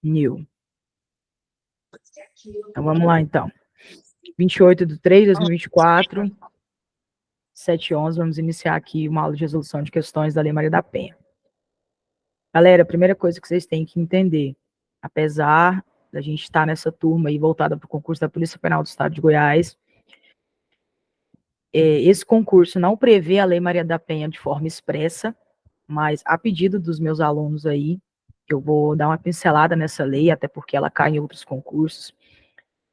New. Então, vamos lá, então. 28/3/2024, 7h11, vamos iniciar aqui uma aula de resolução de questões da Lei Maria da Penha. Galera, a primeira coisa que vocês têm que entender, apesar da gente estar nessa turma aí voltada para o concurso da Polícia Penal do Estado de Goiás, esse concurso não prevê a Lei Maria da Penha de forma expressa, mas a pedido dos meus alunos aí, eu vou dar uma pincelada nessa lei, até porque ela cai em outros concursos,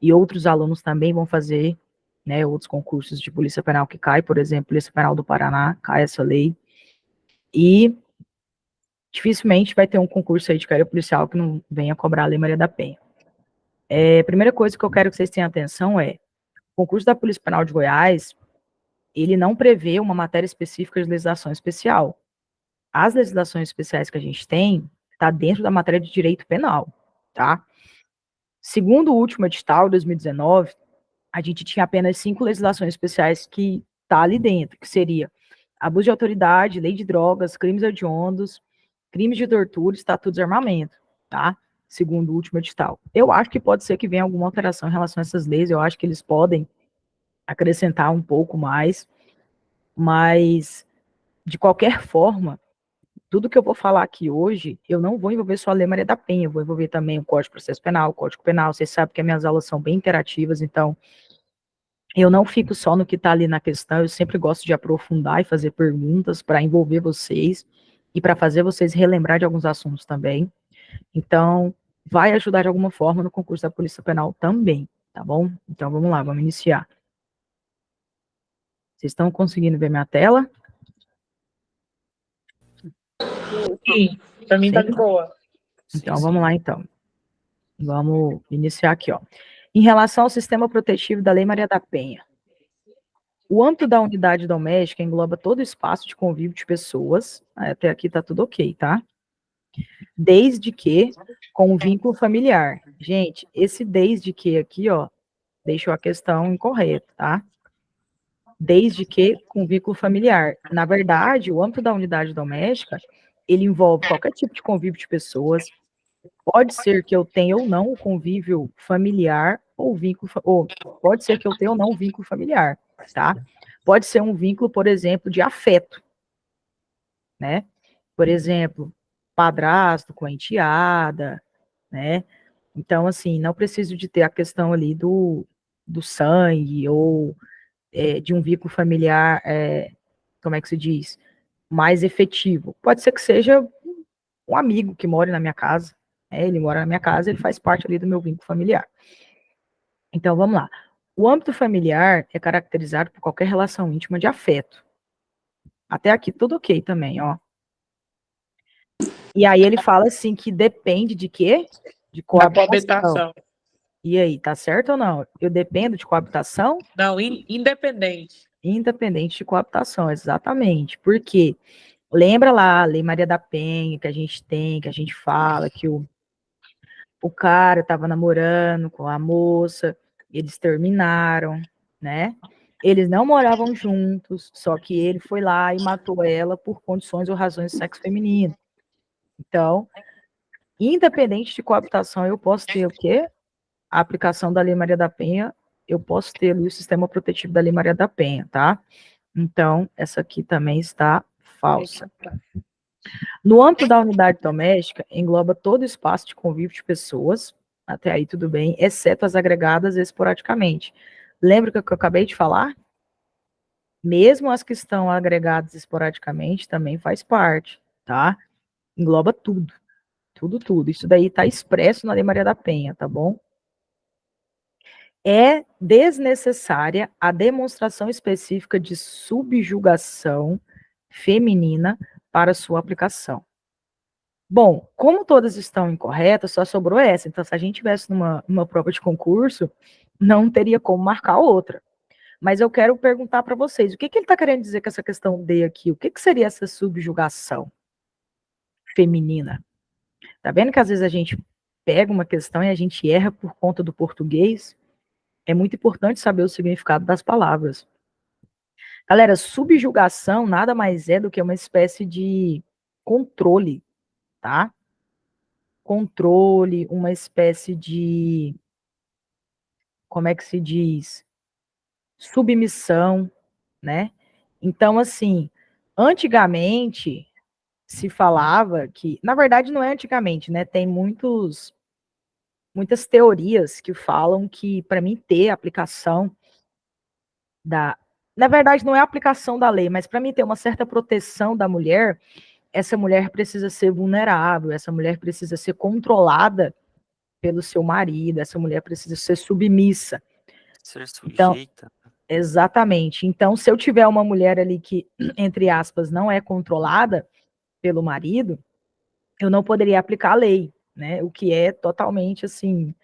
e outros alunos também vão fazer, né, outros concursos de Polícia Penal que cai, por exemplo, Polícia Penal do Paraná, cai essa lei, e dificilmente vai ter um concurso aí de carreira policial que não venha cobrar a Lei Maria da Penha. A primeira coisa que eu quero que vocês tenham atenção é, o concurso da Polícia Penal de Goiás, ele não prevê uma matéria específica de legislação especial. As legislações especiais que a gente tem, está dentro da matéria de direito penal, tá? Segundo o último edital, 2019, a gente tinha apenas 5 legislações especiais que tá ali dentro, que seria abuso de autoridade, lei de drogas, crimes hediondos, crimes de tortura, estatuto de armamento, tá? Segundo o último edital. Eu acho que pode ser que venha alguma alteração em relação a essas leis, eu acho que eles podem acrescentar um pouco mais, mas, de qualquer forma, tudo que eu vou falar aqui hoje, eu não vou envolver só a Lei Maria da Penha, eu vou envolver também o Código de Processo Penal, o Código Penal, vocês sabem que as minhas aulas são bem interativas, então eu não fico só no que está ali na questão, eu sempre gosto de aprofundar e fazer perguntas para envolver vocês e para fazer vocês relembrar de alguns assuntos também. Então, vai ajudar de alguma forma no concurso da Polícia Penal também, tá bom? Então, vamos lá, vamos iniciar. Vocês estão conseguindo ver minha tela? Sim, para mim tá de boa. Então, vamos lá, então. Vamos iniciar aqui, ó. Em relação ao sistema protetivo da Lei Maria da Penha, o âmbito da unidade doméstica engloba todo o espaço de convívio de pessoas, até aqui tá tudo ok, tá? Desde que com um vínculo familiar. Gente, esse desde que aqui, ó, deixou a questão incorreta, tá? Desde que com vínculo familiar. Na verdade, o âmbito da unidade doméstica, ele envolve qualquer tipo de convívio de pessoas. Pode ser que eu tenha ou não o convívio familiar ou vínculo, ou pode ser que eu tenha ou não o vínculo familiar, tá? Pode ser um vínculo, por exemplo, de afeto, né? Por exemplo, padrasto com a enteada, né? Então, assim, não preciso de ter a questão ali do sangue ou de um vínculo familiar, como é que se diz? Mais efetivo. Pode ser que seja um amigo que mora na minha casa, ele mora na minha casa, ele faz parte ali do meu vínculo familiar. Então, vamos lá. O âmbito familiar é caracterizado por qualquer relação íntima de afeto. Até aqui tudo ok também, ó. E aí ele fala assim que depende de quê? De Da coabitação. coabitação. E aí, tá certo ou não? Eu dependo de coabitação? Não, independente. Independente de coabitação, exatamente. Por quê? Lembra lá a Lei Maria da Penha que a gente tem, que a gente fala que o cara estava namorando com a moça, eles terminaram, né? Eles não moravam juntos, só que ele foi lá e matou ela por condições ou razões de sexo feminino. Então, independente de coabitação, eu posso ter o quê? A aplicação da Lei Maria da Penha, eu posso ter ali o sistema protetivo da Lei Maria da Penha, tá? Então, essa aqui também está falsa. No âmbito da unidade doméstica, engloba todo o espaço de convívio de pessoas, até aí tudo bem, exceto as agregadas esporadicamente. Lembra que eu acabei de falar? Mesmo as que estão agregadas esporadicamente também faz parte, tá? Engloba tudo, tudo, tudo. Isso daí está expresso na Lei Maria da Penha, tá bom? É desnecessária a demonstração específica de subjugação feminina para sua aplicação. Bom, como todas estão incorretas, só sobrou essa. Então, se a gente tivesse numa prova de concurso, não teria como marcar outra. Mas eu quero perguntar para vocês, o que ele está querendo dizer com essa questão D aqui? O que seria essa subjugação feminina? Tá vendo que às vezes a gente pega uma questão e a gente erra por conta do português? É muito importante saber o significado das palavras. Galera, subjugação nada mais é do que uma espécie de controle, tá? controle, uma espécie de, como é que se diz? Submissão, né? Então, assim, antigamente se falava que, na verdade, não é antigamente, né? Tem muitas teorias que falam que, para mim, ter aplicação da. Na verdade, não é a aplicação da lei, mas para mim ter uma certa proteção da mulher, essa mulher precisa ser vulnerável, essa mulher precisa ser controlada pelo seu marido, essa mulher precisa ser submissa. Ser Então, sujeita. exatamente. Então, se eu tiver uma mulher ali que, entre aspas, não é controlada pelo marido, eu não poderia aplicar a lei, né? O que é totalmente assim,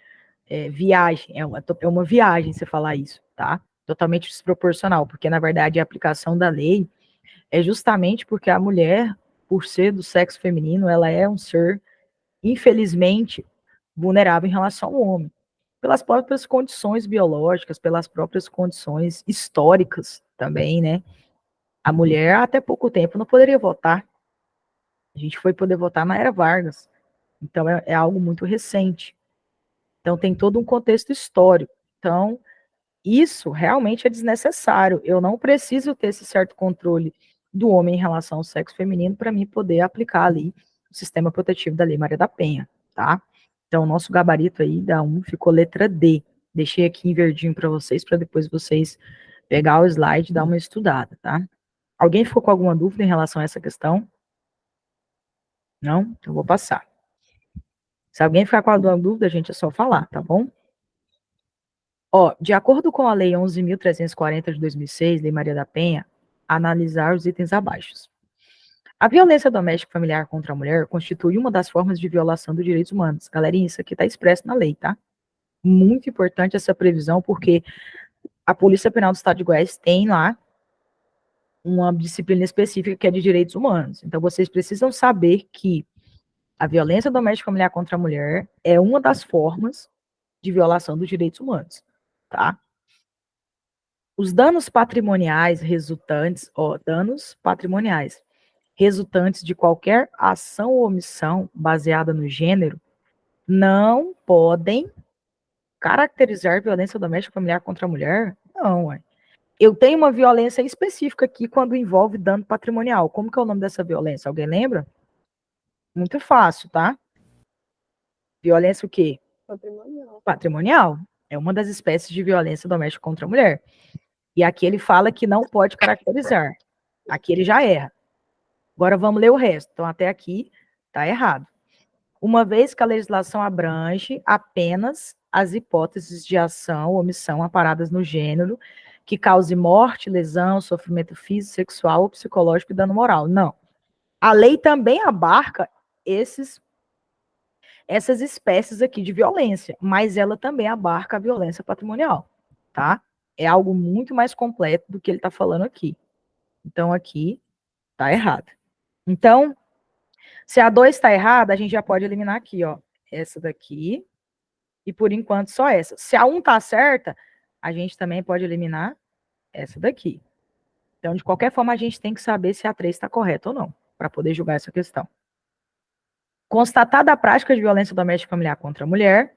viagem, é uma viagem você falar isso, tá? Totalmente desproporcional, porque na verdade a aplicação da lei é justamente porque a mulher, por ser do sexo feminino, ela é um ser, infelizmente, vulnerável em relação ao homem, pelas próprias condições biológicas, pelas próprias condições históricas também, né? A mulher, até pouco tempo, não poderia votar. A gente foi poder votar na era Vargas. Então, é algo muito recente. Então, tem todo um contexto histórico. Então, isso realmente é desnecessário. Eu não preciso ter esse certo controle do homem em relação ao sexo feminino para mim poder aplicar ali o sistema protetivo da Lei Maria da Penha, tá? Então, o nosso gabarito aí da 1 ficou letra D. Deixei aqui em verdinho para vocês, para depois vocês pegar o slide e dar uma estudada, tá? Alguém ficou com alguma dúvida em relação a essa questão? Não? Então, eu vou passar. Se alguém ficar com alguma dúvida, gente, é só falar, tá bom? Ó, de acordo com a Lei 11.340 de 2006, Lei Maria da Penha, analisar os itens abaixo. A violência doméstica e familiar contra a mulher constitui uma das formas de violação dos direitos humanos. Galerinha, isso aqui está expresso na lei, tá? Muito importante essa previsão, porque a Polícia Penal do Estado de Goiás tem lá uma disciplina específica que é de direitos humanos. Então, vocês precisam saber que a violência doméstica e familiar contra a mulher é uma das formas de violação dos direitos humanos, tá? Os danos patrimoniais resultantes de qualquer ação ou omissão baseada no gênero não podem caracterizar violência doméstica familiar contra a mulher? Não, ué. Eu tenho uma violência específica aqui quando envolve dano patrimonial. Como que é o nome dessa violência? Alguém lembra? Muito fácil, tá? Violência o quê? Patrimonial. Patrimonial. É uma das espécies de violência doméstica contra a mulher. E aqui ele fala que não pode caracterizar. Aqui ele já erra. Agora vamos ler o resto. Então, até aqui está errado. Uma vez que a legislação abrange apenas as hipóteses de ação ou omissão aparadas no gênero que cause morte, lesão, sofrimento físico, sexual ou psicológico e dano moral. Não. A lei também abarca essas espécies aqui de violência, mas ela também abarca a violência patrimonial, tá? É algo muito mais completo do que ele está falando aqui. Então, aqui está errado. Então, se a 2 está errada, a gente já pode eliminar aqui, ó. Essa daqui. E por enquanto só essa. Se a 1 está certa, a gente também pode eliminar essa daqui. Então, de qualquer forma, a gente tem que saber se a 3 está correta ou não, para poder julgar essa questão. Constatada a prática de violência doméstica e familiar contra a mulher,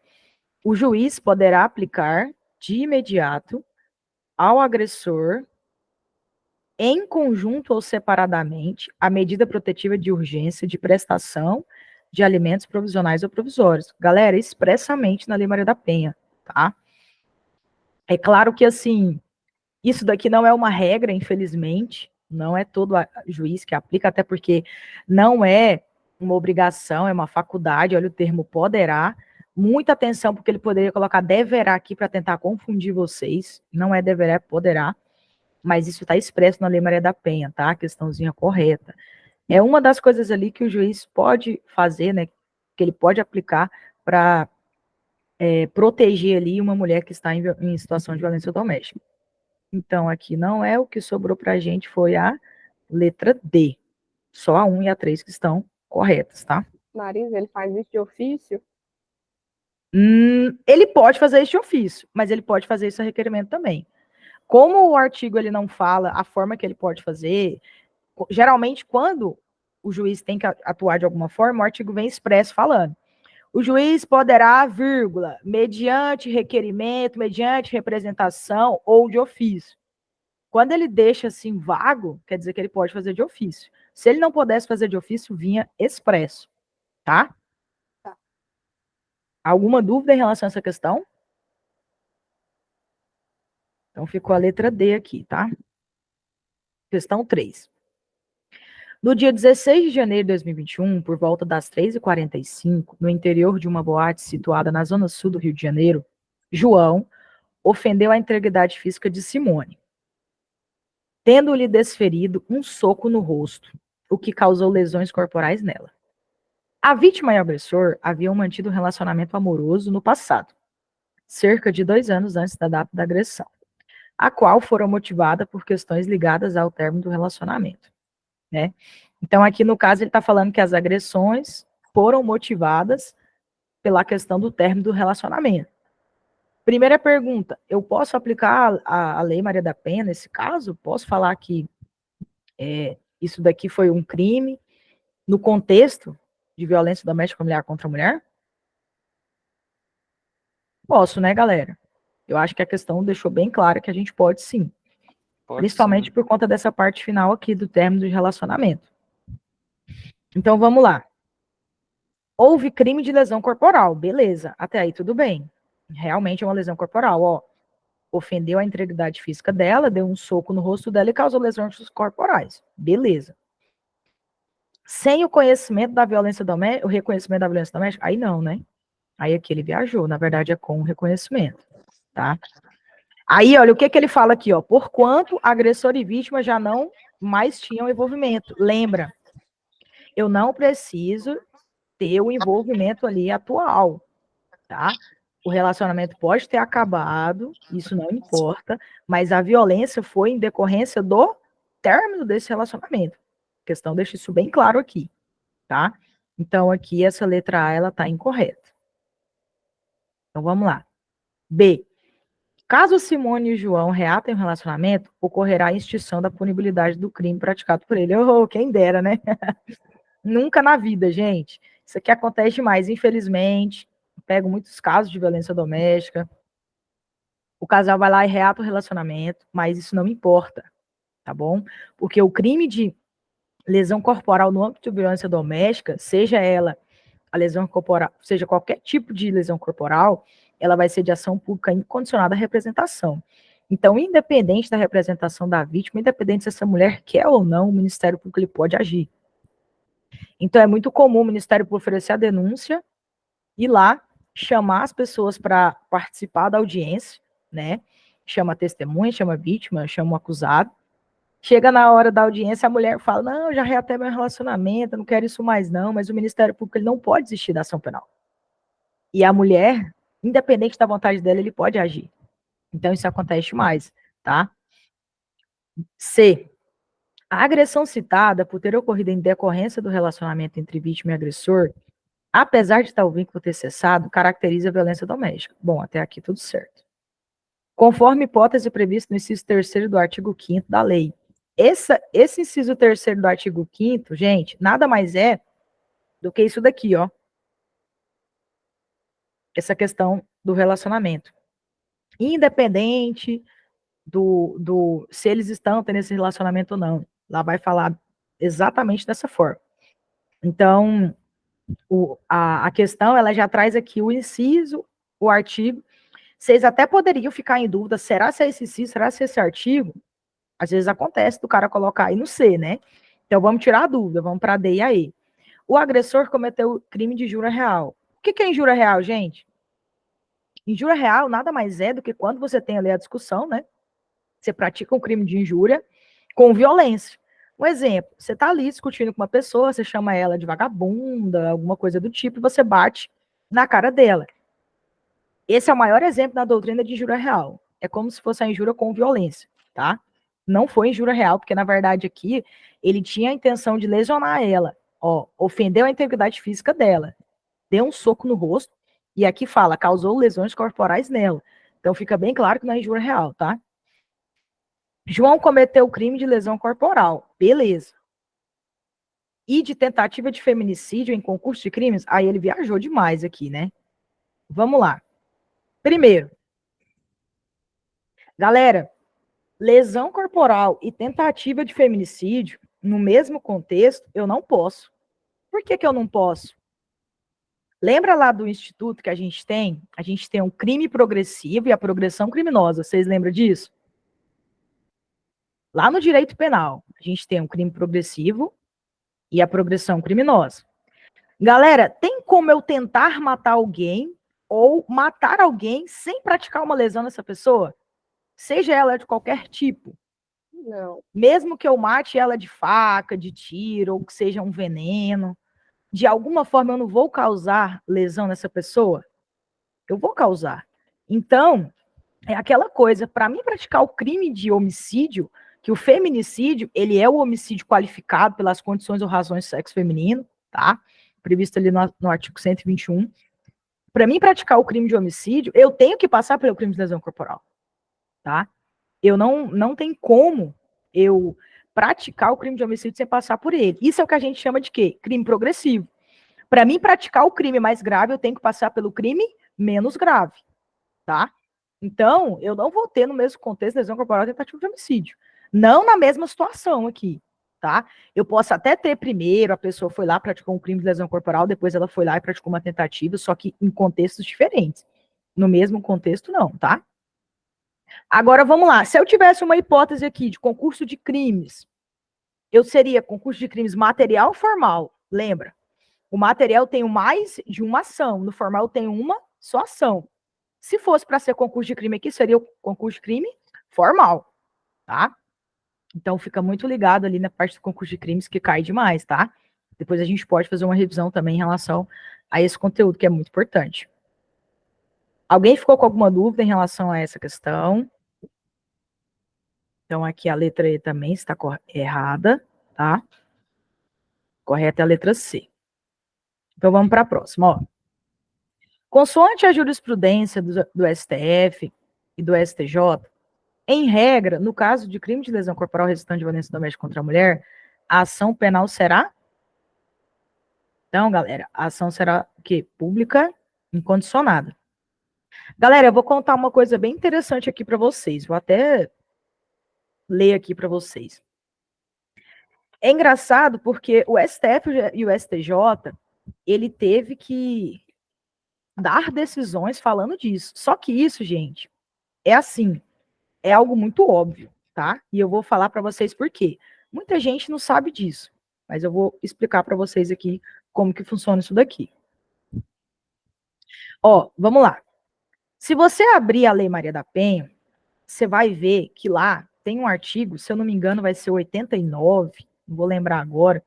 o juiz poderá aplicar de imediato ao agressor, em conjunto ou separadamente, a medida protetiva de urgência de prestação de alimentos provisionais ou provisórios. Galera, expressamente na Lei Maria da Penha, tá? É claro que, assim, isso daqui não é uma regra, infelizmente, não é todo juiz que aplica, até porque não é uma obrigação, é uma faculdade, olha o termo poderá. Muita atenção, porque ele poderia colocar deverá aqui para tentar confundir vocês. Não é deverá, é poderá. Mas isso está expresso na Lei Maria da Penha, tá? A questãozinha correta. É uma das coisas ali que o juiz pode fazer, né? Que ele pode aplicar para proteger ali uma mulher que está em situação de violência doméstica. Então, aqui não é, o que sobrou para a gente foi a letra D. Só a 1 e a 3 que estão corretas, tá? Marisa, ele faz isso de ofício? Ele pode fazer isso de ofício, mas ele pode fazer isso a requerimento também. Como o artigo ele não fala a forma que ele pode fazer, geralmente quando o juiz tem que atuar de alguma forma, o artigo vem expresso falando. O juiz poderá, vírgula, mediante requerimento, mediante representação ou de ofício. Quando ele deixa assim vago, quer dizer que ele pode fazer de ofício. Se ele não pudesse fazer de ofício, vinha expresso, tá? Tá. Alguma dúvida em relação a essa questão? Então ficou a letra D aqui, tá? Questão 3. No dia 16 de janeiro de 2021, por volta das 3h45, no interior de uma boate situada na zona sul do Rio de Janeiro, João ofendeu a integridade física de Simone, tendo-lhe desferido um soco no rosto, o que causou lesões corporais nela. A vítima e o agressor haviam mantido um relacionamento amoroso no passado, cerca de 2 anos antes da data da agressão, a qual fora motivada por questões ligadas ao término do relacionamento, né? Então, aqui no caso, ele está falando que as agressões foram motivadas pela questão do término do relacionamento. Primeira pergunta, eu posso aplicar a Lei Maria da Penha nesse caso? Posso falar que isso daqui foi um crime no contexto de violência doméstica familiar contra a mulher? Posso, né, galera? Eu acho que a questão deixou bem clara que a gente pode sim. Principalmente por conta dessa parte final aqui do término de relacionamento. Então, vamos lá. Houve crime de lesão corporal, beleza. Até aí tudo bem. Realmente é uma lesão corporal, ó. Ofendeu a integridade física dela, deu um soco no rosto dela e causou lesões corporais. Beleza. Sem o conhecimento da violência doméstica, o reconhecimento da violência doméstica, aí não, né? Aí aqui ele viajou, na verdade é com o reconhecimento, tá? Aí, olha, o que ele fala aqui, ó, porquanto agressor e vítima já não mais tinham envolvimento. Lembra, eu não preciso ter o envolvimento ali atual, tá? O relacionamento pode ter acabado, isso não importa, mas a violência foi em decorrência do término desse relacionamento. A questão deixa isso bem claro aqui, tá? Então, aqui, essa letra A, ela tá incorreta. Então, vamos lá. B. Caso Simone e João reatem o relacionamento, ocorrerá a extinção da punibilidade do crime praticado por ele. Oh, quem dera, né? Nunca na vida, gente. Isso aqui acontece demais, infelizmente. Pego muitos casos de violência doméstica. O casal vai lá e reata o relacionamento, mas isso não importa, tá bom? Porque o crime de lesão corporal no âmbito de violência doméstica, seja ela a lesão corporal, seja qualquer tipo de lesão corporal, ela vai ser de ação pública incondicionada à representação. Então, independente da representação da vítima, independente se essa mulher quer ou não, o Ministério Público ele pode agir. Então, é muito comum o Ministério Público oferecer a denúncia, ir lá, chamar as pessoas para participar da audiência, né? Chama a testemunha, chama a vítima, chama o acusado. Chega na hora da audiência, a mulher fala, não, eu já reatei meu relacionamento, eu não quero isso mais não, mas o Ministério Público ele não pode desistir da ação penal. E a mulher, independente da vontade dela, ele pode agir. Então, isso acontece mais, tá? C. A agressão citada, por ter ocorrido em decorrência do relacionamento entre vítima e agressor, apesar de tal vínculo ter cessado, caracteriza a violência doméstica. Bom, até aqui tudo certo. Conforme hipótese prevista no inciso 3º do artigo 5º da lei. Esse inciso 3º do artigo 5º, gente, nada mais é do que isso daqui, ó. Essa questão do relacionamento. Independente se eles estão tendo esse relacionamento ou não. Lá vai falar exatamente dessa forma. Então, a questão, ela já traz aqui o inciso, o artigo. Vocês até poderiam ficar em dúvida, será se é esse inciso, será se é esse artigo? Às vezes acontece do cara colocar aí no C, né? Então, vamos tirar a dúvida, vamos para D e a E. O agressor cometeu crime de injúria real. O que é injúria real, gente? Injúria real nada mais é do que quando você tem ali a discussão, né? Você pratica um crime de injúria com violência. Um exemplo, você está ali discutindo com uma pessoa, você chama ela de vagabunda, alguma coisa do tipo, e você bate na cara dela. Esse é o maior exemplo na doutrina de injúria real. É como se fosse a injúria com violência, tá? Não foi injúria real, porque na verdade aqui ele tinha a intenção de lesionar ela. Ó, ofendeu a integridade física dela, deu um soco no rosto, e aqui fala, causou lesões corporais nela. Então fica bem claro que não é injúria real, tá? João cometeu o crime de lesão corporal. Beleza. e de tentativa de feminicídio em concurso de crimes, aí ele viajou demais aqui, né? Vamos lá. Primeiro, galera, lesão corporal e tentativa de feminicídio, no mesmo contexto, eu não posso. Por que eu não posso? Lembra lá do instituto que a gente tem? A gente tem um crime progressivo e a progressão criminosa. Vocês lembram disso? Lá no direito penal, a gente tem um crime progressivo e a progressão criminosa. Galera, tem como eu tentar matar alguém ou matar alguém sem praticar uma lesão nessa pessoa? Seja ela de qualquer tipo. Não. Mesmo que eu mate ela de faca, de tiro, ou que seja um veneno, de alguma forma eu não vou causar lesão nessa pessoa? Eu vou causar. Então, é aquela coisa, para mim praticar o crime de homicídio, que o feminicídio, ele é o homicídio qualificado pelas condições ou razões do sexo feminino, tá? Previsto ali no artigo 121. Para mim praticar o crime de homicídio, eu tenho que passar pelo crime de lesão corporal, tá? Eu não tem como eu praticar o crime de homicídio sem passar por ele. Isso é o que a gente chama de quê? Crime progressivo. Para mim praticar o crime mais grave, eu tenho que passar pelo crime menos grave, tá? Então, eu não vou ter no mesmo contexto lesão corporal e tentativa de homicídio. Não na mesma situação aqui, tá? Eu posso até ter primeiro, a pessoa foi lá, praticou um crime de lesão corporal, depois ela foi lá e praticou uma tentativa, só que em contextos diferentes. No mesmo contexto, não, tá? Agora, vamos lá. Se eu tivesse uma hipótese aqui de concurso de crimes, eu seria concurso de crimes material ou formal. Lembra? O material tem mais de uma ação, no formal tem uma só ação. Se fosse para ser concurso de crime aqui, seria o concurso de crime formal, tá? Então fica muito ligado ali na parte do concurso de crimes que cai demais, tá? Depois a gente pode fazer uma revisão também em relação a esse conteúdo que é muito importante. Alguém ficou com alguma dúvida em relação a essa questão? Então aqui a letra E também está errada, tá? Correta é a letra C. Então vamos para a próxima, ó. Consoante a jurisprudência do STF e do STJ, em regra, no caso de crime de lesão corporal resultante de violência doméstica contra a mulher, a ação penal será? Então, galera, a ação será o quê? Pública, incondicionada. Galera, eu vou contar uma coisa bem interessante aqui para vocês. Vou até ler aqui para vocês. É engraçado porque o STF e o STJ, ele teve que dar decisões falando disso. Só que isso, gente, é assim, é algo muito óbvio, tá? E eu vou falar para vocês por quê. Muita gente não sabe disso, mas eu vou explicar para vocês aqui como que funciona isso daqui. Ó, vamos lá. Se você abrir a Lei Maria da Penha, você vai ver que lá tem um artigo, se eu não me engano, vai ser 89, não vou lembrar agora,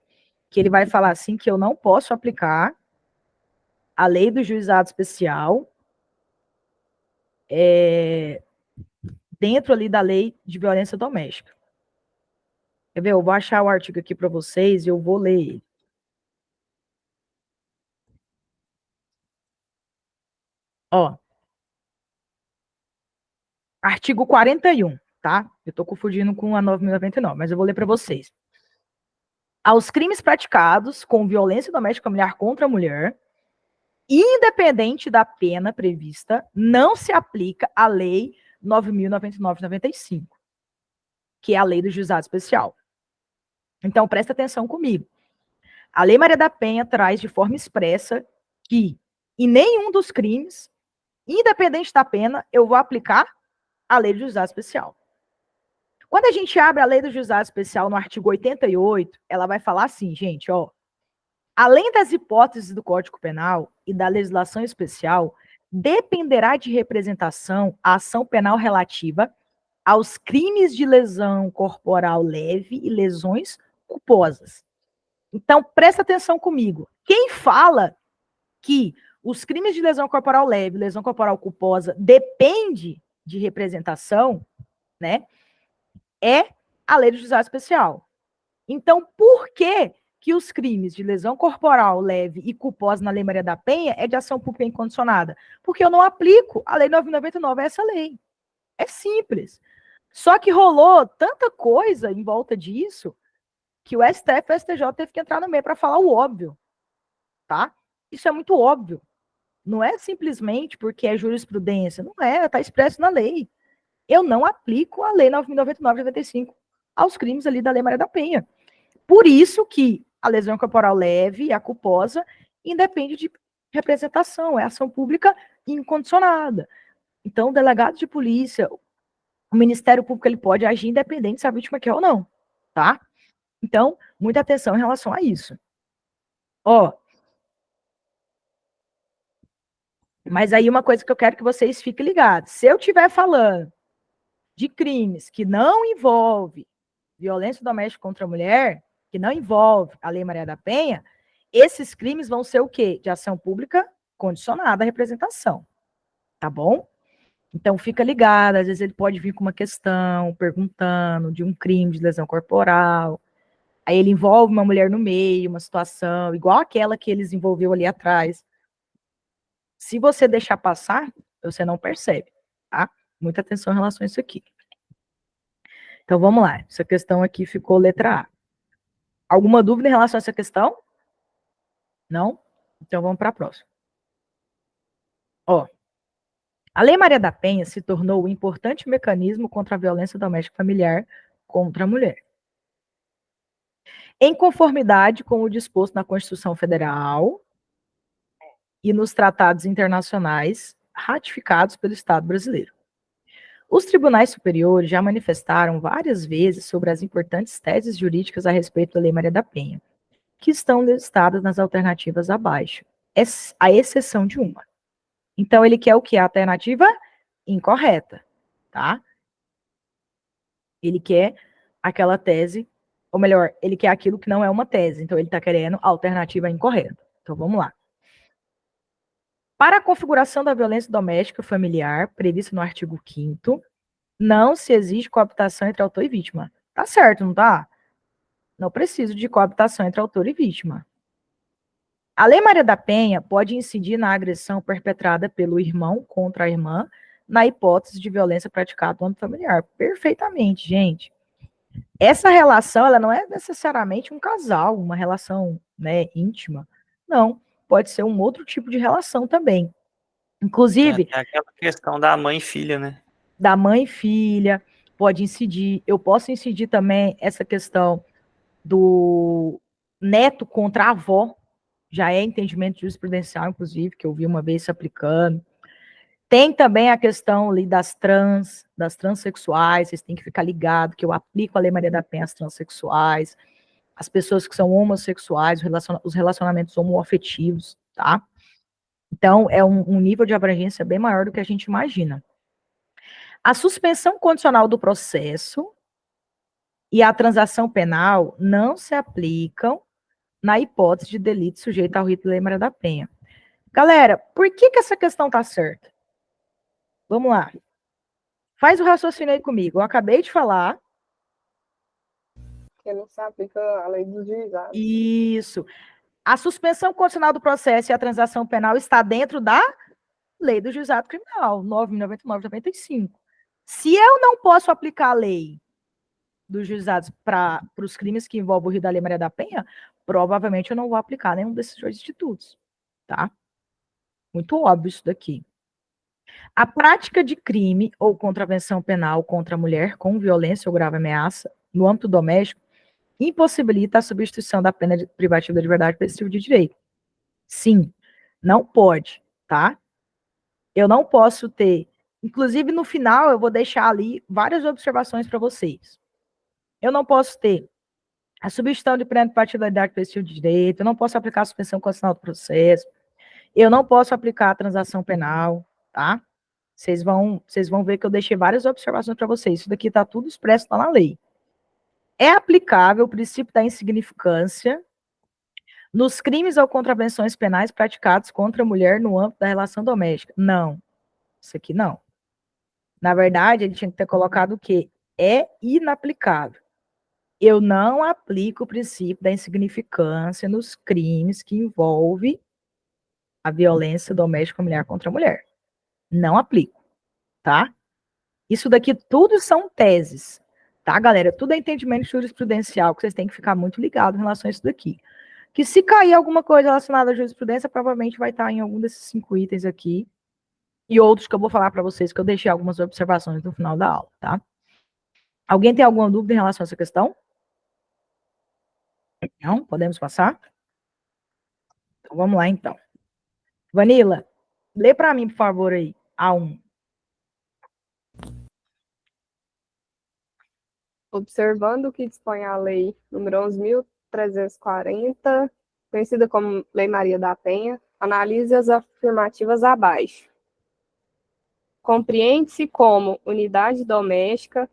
que ele vai falar assim que eu não posso aplicar a lei do juizado especial dentro ali da lei de violência doméstica. Quer ver? Eu vou achar o artigo aqui para vocês e eu vou ler ele. Ó. Artigo 41, tá? Eu tô confundindo com a 9.099, mas eu vou ler para vocês. Aos crimes praticados com violência doméstica familiar contra a mulher, independente da pena prevista, não se aplica a lei 9.099/95, que é a lei do juizado especial. Então, presta atenção comigo. A Lei Maria da Penha traz de forma expressa que em nenhum dos crimes, independente da pena, eu vou aplicar a lei do juizado especial. Quando a gente abre a lei do juizado especial no artigo 88, ela vai falar assim, gente, ó, além das hipóteses do Código Penal e da legislação especial, dependerá de representação a ação penal relativa aos crimes de lesão corporal leve e lesões culposas. Então, presta atenção comigo. Quem fala que os crimes de lesão corporal leve, lesão corporal culposa, depende de representação, né, é a lei do juizado especial. Então, por que que os crimes de lesão corporal leve e culposa na Lei Maria da Penha é de ação pública incondicionada? Porque eu não aplico a Lei 9.099 a essa lei. É simples. Só que rolou tanta coisa em volta disso que o STF e o STJ teve que entrar no meio para falar o óbvio, tá? Isso é muito óbvio. Não é simplesmente porque é jurisprudência, não é, está expresso na lei. Eu não aplico a lei 9.099 de 95 aos crimes ali da Lei Maria da Penha. Por isso que a lesão corporal leve e a culposa independe de representação, é ação pública incondicionada. Então, o delegado de polícia, o Ministério Público, ele pode agir independente se a vítima quer ou não, tá? Então, muita atenção em relação a isso. Ó, mas aí uma coisa que eu quero que vocês fiquem ligados. Se eu estiver falando de crimes que não envolve violência doméstica contra a mulher, que não envolve a Lei Maria da Penha, esses crimes vão ser o quê? De ação pública condicionada à representação, tá bom? Então fica ligado, às vezes ele pode vir com uma questão, perguntando de um crime de lesão corporal, aí ele envolve uma mulher no meio, uma situação, igual aquela que eles envolveu ali atrás. Se você deixar passar, você não percebe, tá? Muita atenção em relação a isso aqui. Então vamos lá, essa questão aqui ficou letra A. Alguma dúvida em relação a essa questão? Não? Então vamos para a próxima. Ó, a Lei Maria da Penha se tornou um importante mecanismo contra a violência doméstica familiar contra a mulher. Em conformidade com o disposto na Constituição Federal e nos tratados internacionais ratificados pelo Estado brasileiro. Os tribunais superiores já manifestaram várias vezes sobre as importantes teses jurídicas a respeito da Lei Maria da Penha, que estão listadas nas alternativas abaixo, à exceção de uma. Então, ele quer o que? A alternativa incorreta, tá? Ele quer aquela tese, ou melhor, ele quer aquilo que não é uma tese. Então, ele está querendo a alternativa incorreta. Então, vamos lá. Para a configuração da violência doméstica familiar, prevista no artigo 5º, não se exige coabitação entre autor e vítima. Tá certo, não tá? Não preciso de coabitação entre autor e vítima. A Lei Maria da Penha pode incidir na agressão perpetrada pelo irmão contra a irmã, na hipótese de violência praticada no âmbito familiar. Perfeitamente, gente. Essa relação, ela não é necessariamente um casal, uma relação, né, íntima. Não, pode ser um outro tipo de relação também. Inclusive, é aquela questão da mãe e filha, né? Da mãe e filha, pode incidir. Eu posso incidir também essa questão do neto contra a avó, já é entendimento jurisprudencial, inclusive, que eu vi uma vez se aplicando. Tem também a questão ali das transexuais, vocês têm que ficar ligados que eu aplico a Lei Maria da Penha às transexuais, as pessoas que são homossexuais, os relacionamentos homoafetivos, tá? Então, é um nível de abrangência bem maior do que a gente imagina. A suspensão condicional do processo e a transação penal não se aplicam na hipótese de delito sujeito ao rito da Lei Maria da Penha. Galera, por que essa questão está certa? Vamos lá. Faz o raciocínio aí comigo. Eu acabei de falar. Que não se aplica a lei dos juizados. Isso. A suspensão condicional do processo e a transação penal está dentro da lei do juizado criminal, 9.099 de 95. Se eu não posso aplicar a lei dos juizados para os crimes que envolvem o Rio da Lei Maria da Penha, provavelmente eu não vou aplicar nenhum desses dois institutos, tá? Muito óbvio isso daqui. A prática de crime ou contravenção penal contra a mulher com violência ou grave ameaça no âmbito doméstico impossibilita a substituição da pena privativa da liberdade por esse tipo de direito. Sim, não pode, tá? Eu não posso ter. Inclusive, no final, eu vou deixar ali várias observações para vocês. Eu não posso ter a substituição de pena privativa da liberdade por esse tipo de direito, eu não posso aplicar a suspensão condicional do processo, eu não posso aplicar a transação penal, tá? Vocês vão ver que eu deixei várias observações para vocês. Isso daqui está tudo expresso lá na lei. É aplicável o princípio da insignificância nos crimes ou contravenções penais praticados contra a mulher no âmbito da relação doméstica? Não. Isso aqui não. Na verdade, ele tinha que ter colocado o quê? É inaplicável. Eu não aplico o princípio da insignificância nos crimes que envolvem a violência doméstica familiar contra a mulher. Não aplico, tá? Isso daqui tudo são teses. Tá, galera? Tudo é entendimento jurisprudencial, que vocês têm que ficar muito ligados em relação a isso daqui. Que se cair alguma coisa relacionada à jurisprudência, provavelmente vai estar em algum desses 5 itens aqui. E outros que eu vou falar para vocês, que eu deixei algumas observações no final da aula, tá? Alguém tem alguma dúvida em relação a essa questão? Não? Podemos passar? Então, vamos lá, então. Vanilla, lê para mim, por favor, aí, A1. Observando o que dispõe a Lei nº 11.340, conhecida como Lei Maria da Penha, analise as afirmativas abaixo. Compreende-se como unidade doméstica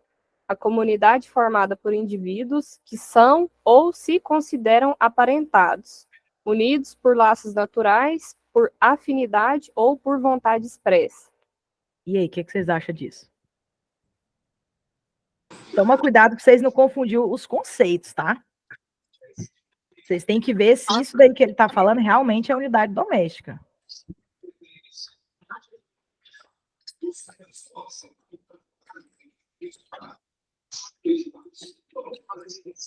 a comunidade formada por indivíduos que são ou se consideram aparentados, unidos por laços naturais, por afinidade ou por vontade expressa. E aí, o que vocês acham disso? Toma cuidado para vocês não confundir os conceitos, tá? Vocês têm que ver se isso daí que ele está falando realmente é unidade doméstica.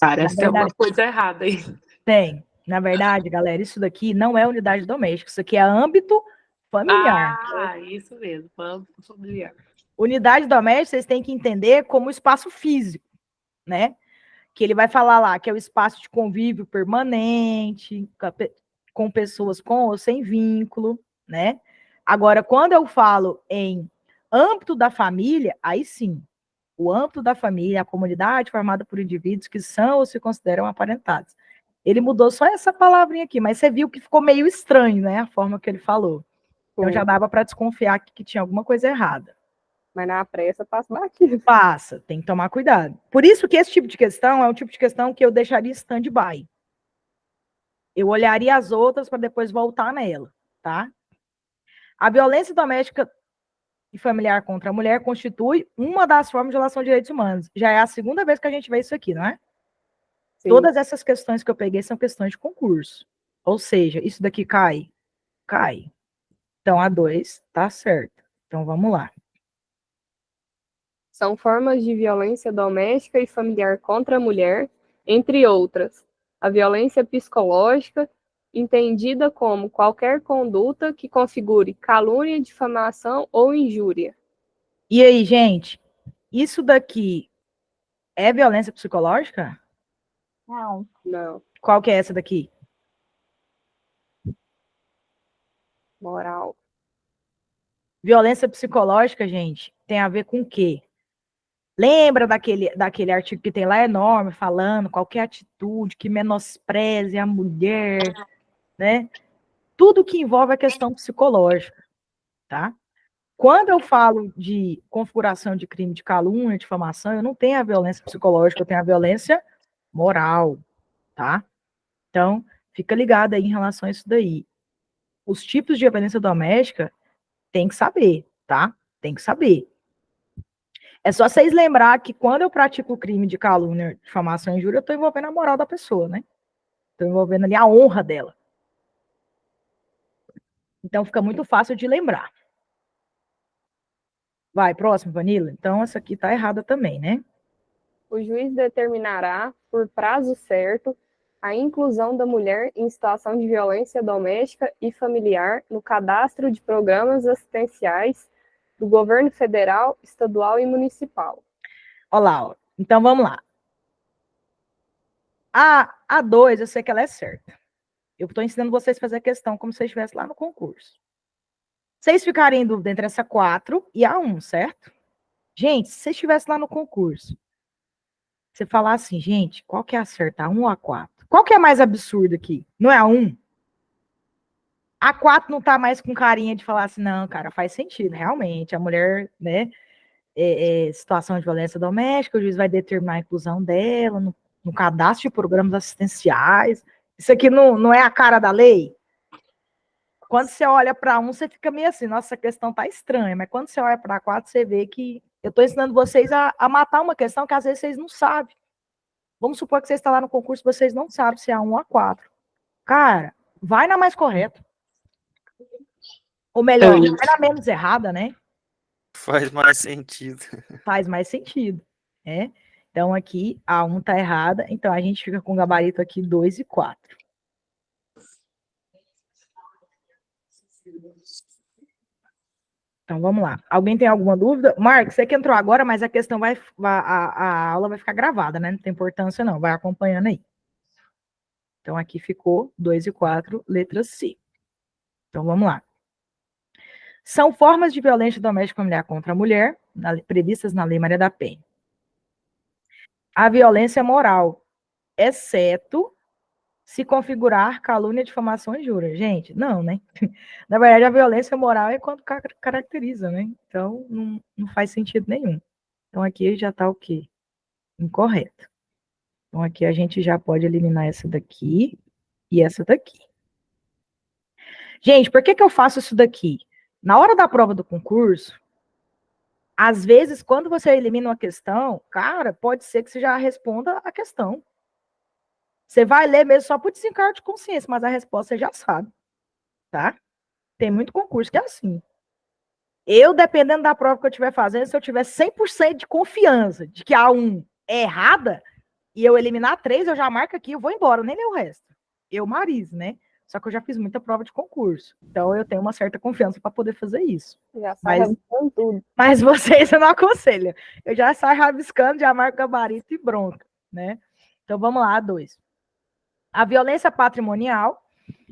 Parece que tem alguma coisa errada aí. Tem. Na verdade, galera, isso daqui não é unidade doméstica. Isso aqui é âmbito familiar. Ah, isso mesmo. Âmbito familiar. Unidade doméstica, vocês têm que entender como espaço físico, né? Que ele vai falar lá que é o espaço de convívio permanente, com pessoas com ou sem vínculo, né? Agora, quando eu falo em âmbito da família, aí sim, o âmbito da família, a comunidade formada por indivíduos que são ou se consideram aparentados. Ele mudou só essa palavrinha aqui, mas você viu que ficou meio estranho, né? A forma que ele falou. Então já dava para desconfiar que tinha alguma coisa errada. Mas na pressa passa batido. Passa, tem que tomar cuidado. Por isso que esse tipo de questão é um tipo de questão que eu deixaria stand-by. Eu olharia as outras para depois voltar nela, tá? A violência doméstica e familiar contra a mulher constitui uma das formas de relação de direitos humanos. Já é a segunda vez que a gente vê isso aqui, não é? Sim. Todas essas questões que eu peguei são questões de concurso. Ou seja, isso daqui cai? Cai. Então, a 2 tá certo. Então, vamos lá. São formas de violência doméstica e familiar contra a mulher, entre outras. A violência psicológica, entendida como qualquer conduta que configure calúnia, difamação ou injúria. E aí, gente, isso daqui é violência psicológica? Não. Não. Qual que é essa daqui? Moral. Violência psicológica, gente, tem a ver com o quê? Lembra daquele artigo que tem lá enorme, falando qualquer atitude que menospreze a mulher, né? Tudo que envolve a questão psicológica, tá? Quando eu falo de configuração de crime de calúnia, difamação, eu não tenho a violência psicológica, eu tenho a violência moral, tá? Então, fica ligado aí em relação a isso daí. Os tipos de violência doméstica, tem que saber, tá? Tem que saber. É só vocês lembrar que quando eu pratico o crime de calúnia, difamação e injúria, eu estou envolvendo a moral da pessoa, né? Estou envolvendo ali a honra dela. Então, fica muito fácil de lembrar. Vai, próximo, Vanilla. Então, essa aqui tá errada também, né? O juiz determinará, por prazo certo, a inclusão da mulher em situação de violência doméstica e familiar no cadastro de programas assistenciais do governo federal, estadual e municipal. Olá, ó. Então vamos lá. A 2, eu sei que ela é certa. Eu estou ensinando vocês a fazer a questão como se vocês estivessem lá no concurso. Vocês ficarem em dúvida entre essa 4 e a 1, certo? Gente, se vocês estivessem lá no concurso, você falar assim, gente, qual que é a certa, a 1 ou a 4? Qual que é mais absurdo aqui? Não é a 1? A 4 não tá mais com carinha de falar assim, não, cara, faz sentido, realmente, a mulher, né, situação de violência doméstica, o juiz vai determinar a inclusão dela no cadastro de programas assistenciais. Isso aqui não é a cara da lei? Quando você olha para 1, você fica meio assim, nossa, essa questão tá estranha, mas quando você olha para 4, você vê que eu estou ensinando vocês a matar uma questão que às vezes vocês não sabem. Vamos supor que você está lá no concurso, vocês não sabem se é a 1 ou a 4. Cara, vai na mais correta. Ou melhor, vai na menos errada, né? Faz mais sentido. Faz mais sentido, né? Então, aqui, a 1 está errada. Então, a gente fica com o gabarito aqui 2 e 4. Então, vamos lá. Alguém tem alguma dúvida? Marcos, você que entrou agora, mas a questão a aula vai ficar gravada, né? Não tem importância, não. Vai acompanhando aí. Então, aqui ficou 2 e 4, letra C. Então, vamos lá. São formas de violência doméstica familiar contra a mulher, previstas na Lei Maria da Penha. A violência moral, exceto se configurar calúnia, difamação e injúria. Gente, não, né? Na verdade, a violência moral é quando caracteriza, né? Então, não faz sentido nenhum. Então, aqui já está o quê? Incorreto. Então, aqui a gente já pode eliminar essa daqui e essa daqui. Gente, por que eu faço isso daqui? Na hora da prova do concurso, às vezes, quando você elimina uma questão, cara, pode ser que você já responda a questão. Você vai ler mesmo só por desencargo de consciência, mas a resposta você já sabe, tá? Tem muito concurso que é assim. Eu, dependendo da prova que eu estiver fazendo, se eu tiver 100% de confiança de que a 1 é errada, e eu eliminar 3, eu já marco aqui, eu vou embora, nem leio o resto. Eu, Marise, né? Só que eu já fiz muita prova de concurso. Então, eu tenho uma certa confiança para poder fazer isso. Já sai rabiscando tudo. Mas vocês eu não aconselho. Eu já saio rabiscando, já marco gabarito e bronca, né? Então, vamos lá, 2. A violência patrimonial,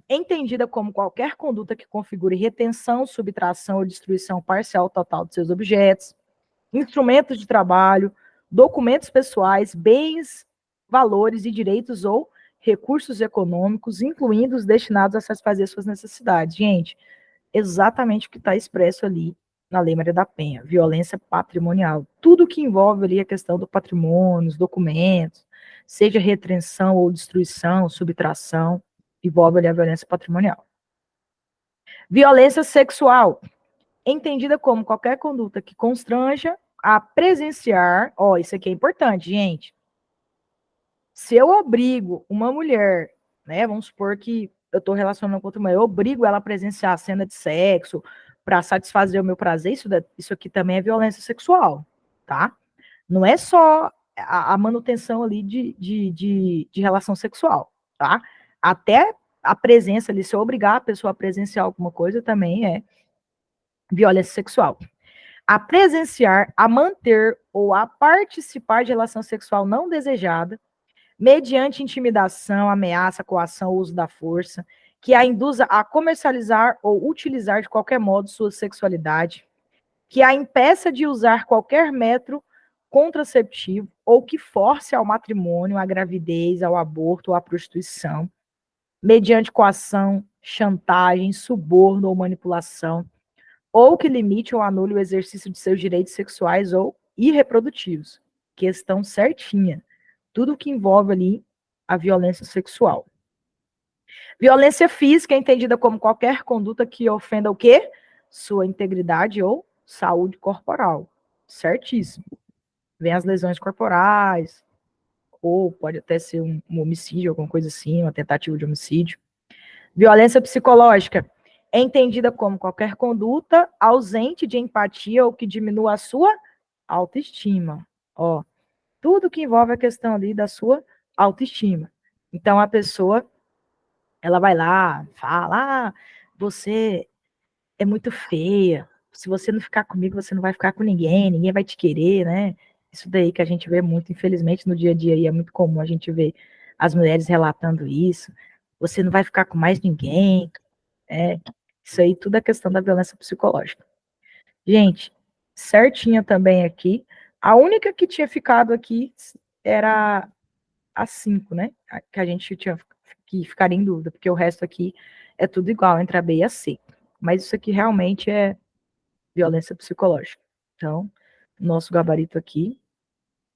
entendida como qualquer conduta que configure retenção, subtração ou destruição parcial ou total de seus objetos, instrumentos de trabalho, documentos pessoais, bens, valores e direitos ou recursos econômicos, incluindo os destinados a satisfazer suas necessidades. Gente, exatamente o que está expresso ali na Lei Maria da Penha, violência patrimonial. Tudo que envolve ali a questão do patrimônio, os documentos, seja retenção ou destruição, subtração, envolve ali a violência patrimonial. Violência sexual, entendida como qualquer conduta que constranja a presenciar, isso aqui é importante, gente. Se eu obrigo uma mulher, né, vamos supor que eu estou relacionando com outra mulher, eu obrigo ela a presenciar a cena de sexo para satisfazer o meu prazer, isso aqui também é violência sexual, tá? Não é só a manutenção ali de relação sexual, tá? Até a presença ali, se eu obrigar a pessoa a presenciar alguma coisa, também é violência sexual. A presenciar, a manter ou a participar de relação sexual não desejada, mediante intimidação, ameaça, coação ou uso da força, que a induza a comercializar ou utilizar de qualquer modo sua sexualidade, que a impeça de usar qualquer método contraceptivo ou que force ao matrimônio, à gravidez, ao aborto ou à prostituição, mediante coação, chantagem, suborno ou manipulação, ou que limite ou anule o exercício de seus direitos sexuais ou irreprodutivos. Questão certinha. Tudo que envolve ali a violência sexual. Violência física é entendida como qualquer conduta que ofenda o quê? Sua integridade ou saúde corporal. Certíssimo. Vem as lesões corporais, ou pode até ser um homicídio, alguma coisa assim, uma tentativa de homicídio. Violência psicológica é entendida como qualquer conduta ausente de empatia ou que diminua a sua autoestima. Tudo que envolve a questão ali da sua autoestima. Então, a pessoa, ela vai lá, fala, você é muito feia, se você não ficar comigo, você não vai ficar com ninguém vai te querer, né? Isso daí que a gente vê muito, infelizmente, no dia a dia, e é muito comum a gente ver as mulheres relatando isso, você não vai ficar com mais ninguém, isso aí tudo é questão da violência psicológica. Gente, certinha também aqui, a única que tinha ficado aqui era a 5, né? Que a gente tinha que ficar em dúvida, porque o resto aqui é tudo igual entre a B e a C. Mas isso aqui realmente é violência psicológica. Então, nosso gabarito aqui,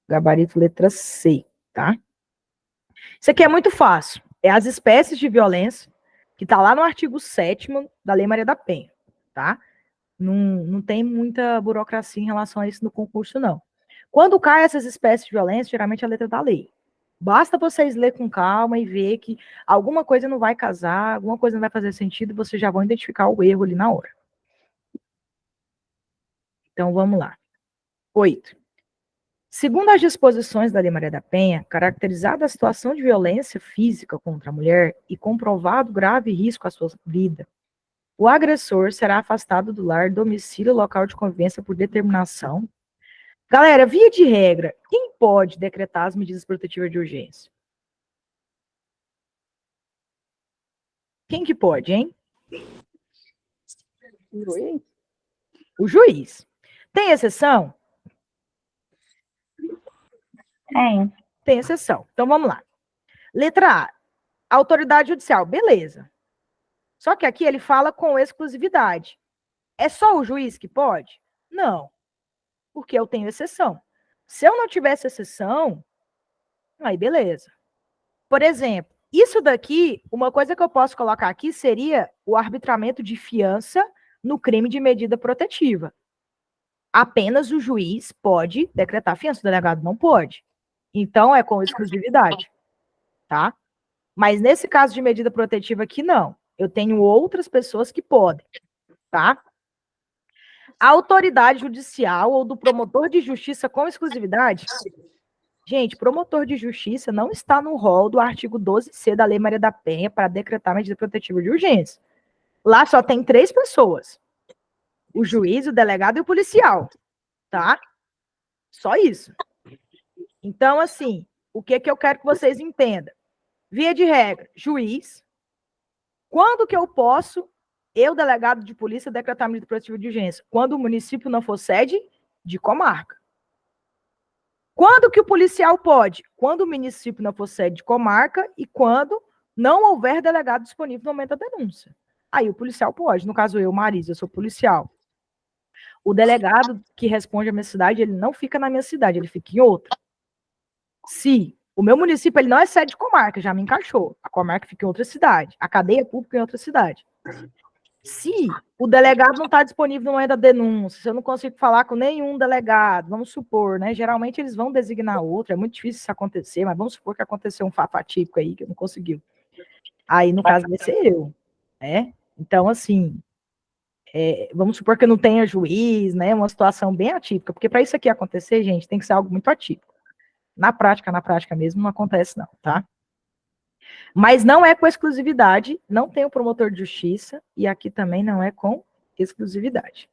gabarito letra C, tá? Isso aqui é muito fácil. É as espécies de violência, que está lá no artigo 7º da Lei Maria da Penha, tá? Não tem muita burocracia em relação a isso no concurso, não. Quando cai essas espécies de violência, geralmente é a letra da lei. Basta vocês ler com calma e ver que alguma coisa não vai casar, alguma coisa não vai fazer sentido, vocês já vão identificar o erro ali na hora. Então, vamos lá. 8. Segundo as disposições da Lei Maria da Penha, caracterizada a situação de violência física contra a mulher e comprovado grave risco à sua vida, o agressor será afastado do lar, domicílio, local de convivência por determinação. Galera, via de regra, quem pode decretar as medidas protetivas de urgência? Quem que pode, hein? Juiz? O juiz. Tem exceção? Tem. Tem exceção. Então vamos lá. Letra A. Autoridade judicial. Beleza. Só que aqui ele fala com exclusividade. É só o juiz que pode? Não. Porque eu tenho exceção. Se eu não tivesse exceção, aí beleza. Por exemplo, isso daqui, uma coisa que eu posso colocar aqui seria o arbitramento de fiança no crime de medida protetiva. Apenas o juiz pode decretar fiança, o delegado não pode. Então, é com exclusividade, tá? Mas nesse caso de medida protetiva aqui, não. Eu tenho outras pessoas que podem, tá? A autoridade judicial ou do promotor de justiça com exclusividade. Gente, promotor de justiça não está no rol do artigo 12C da Lei Maria da Penha para decretar medida protetiva de urgência. Lá só tem 3 pessoas. O juiz, o delegado e o policial, tá? Só isso. Então, assim, o que eu quero que vocês entendam? Via de regra, juiz. Quando que eu posso, eu, delegado de polícia, decretar medida protetiva de urgência? Quando o município não for sede de comarca. Quando que o policial pode? Quando o município não for sede de comarca e quando não houver delegado disponível no momento da denúncia. Aí o policial pode. No caso eu, Marisa, eu sou policial. O delegado que responde à minha cidade, ele não fica na minha cidade, ele fica em outra. Se o meu município ele não é sede de comarca, já me encaixou. A comarca fica em outra cidade. A cadeia pública em outra cidade. Se o delegado não está disponível no momento da denúncia, se eu não consigo falar com nenhum delegado, vamos supor, né? Geralmente eles vão designar outro, é muito difícil isso acontecer, mas vamos supor que aconteceu um fato atípico aí que não conseguiu. Aí, no caso, vai ser eu, né? Então, assim, vamos supor que eu não tenha juiz, né? Uma situação bem atípica, porque para isso aqui acontecer, gente, tem que ser algo muito atípico. Na prática mesmo, não acontece não, tá? Mas não é com exclusividade, não tem o promotor de justiça, e aqui também não é com exclusividade.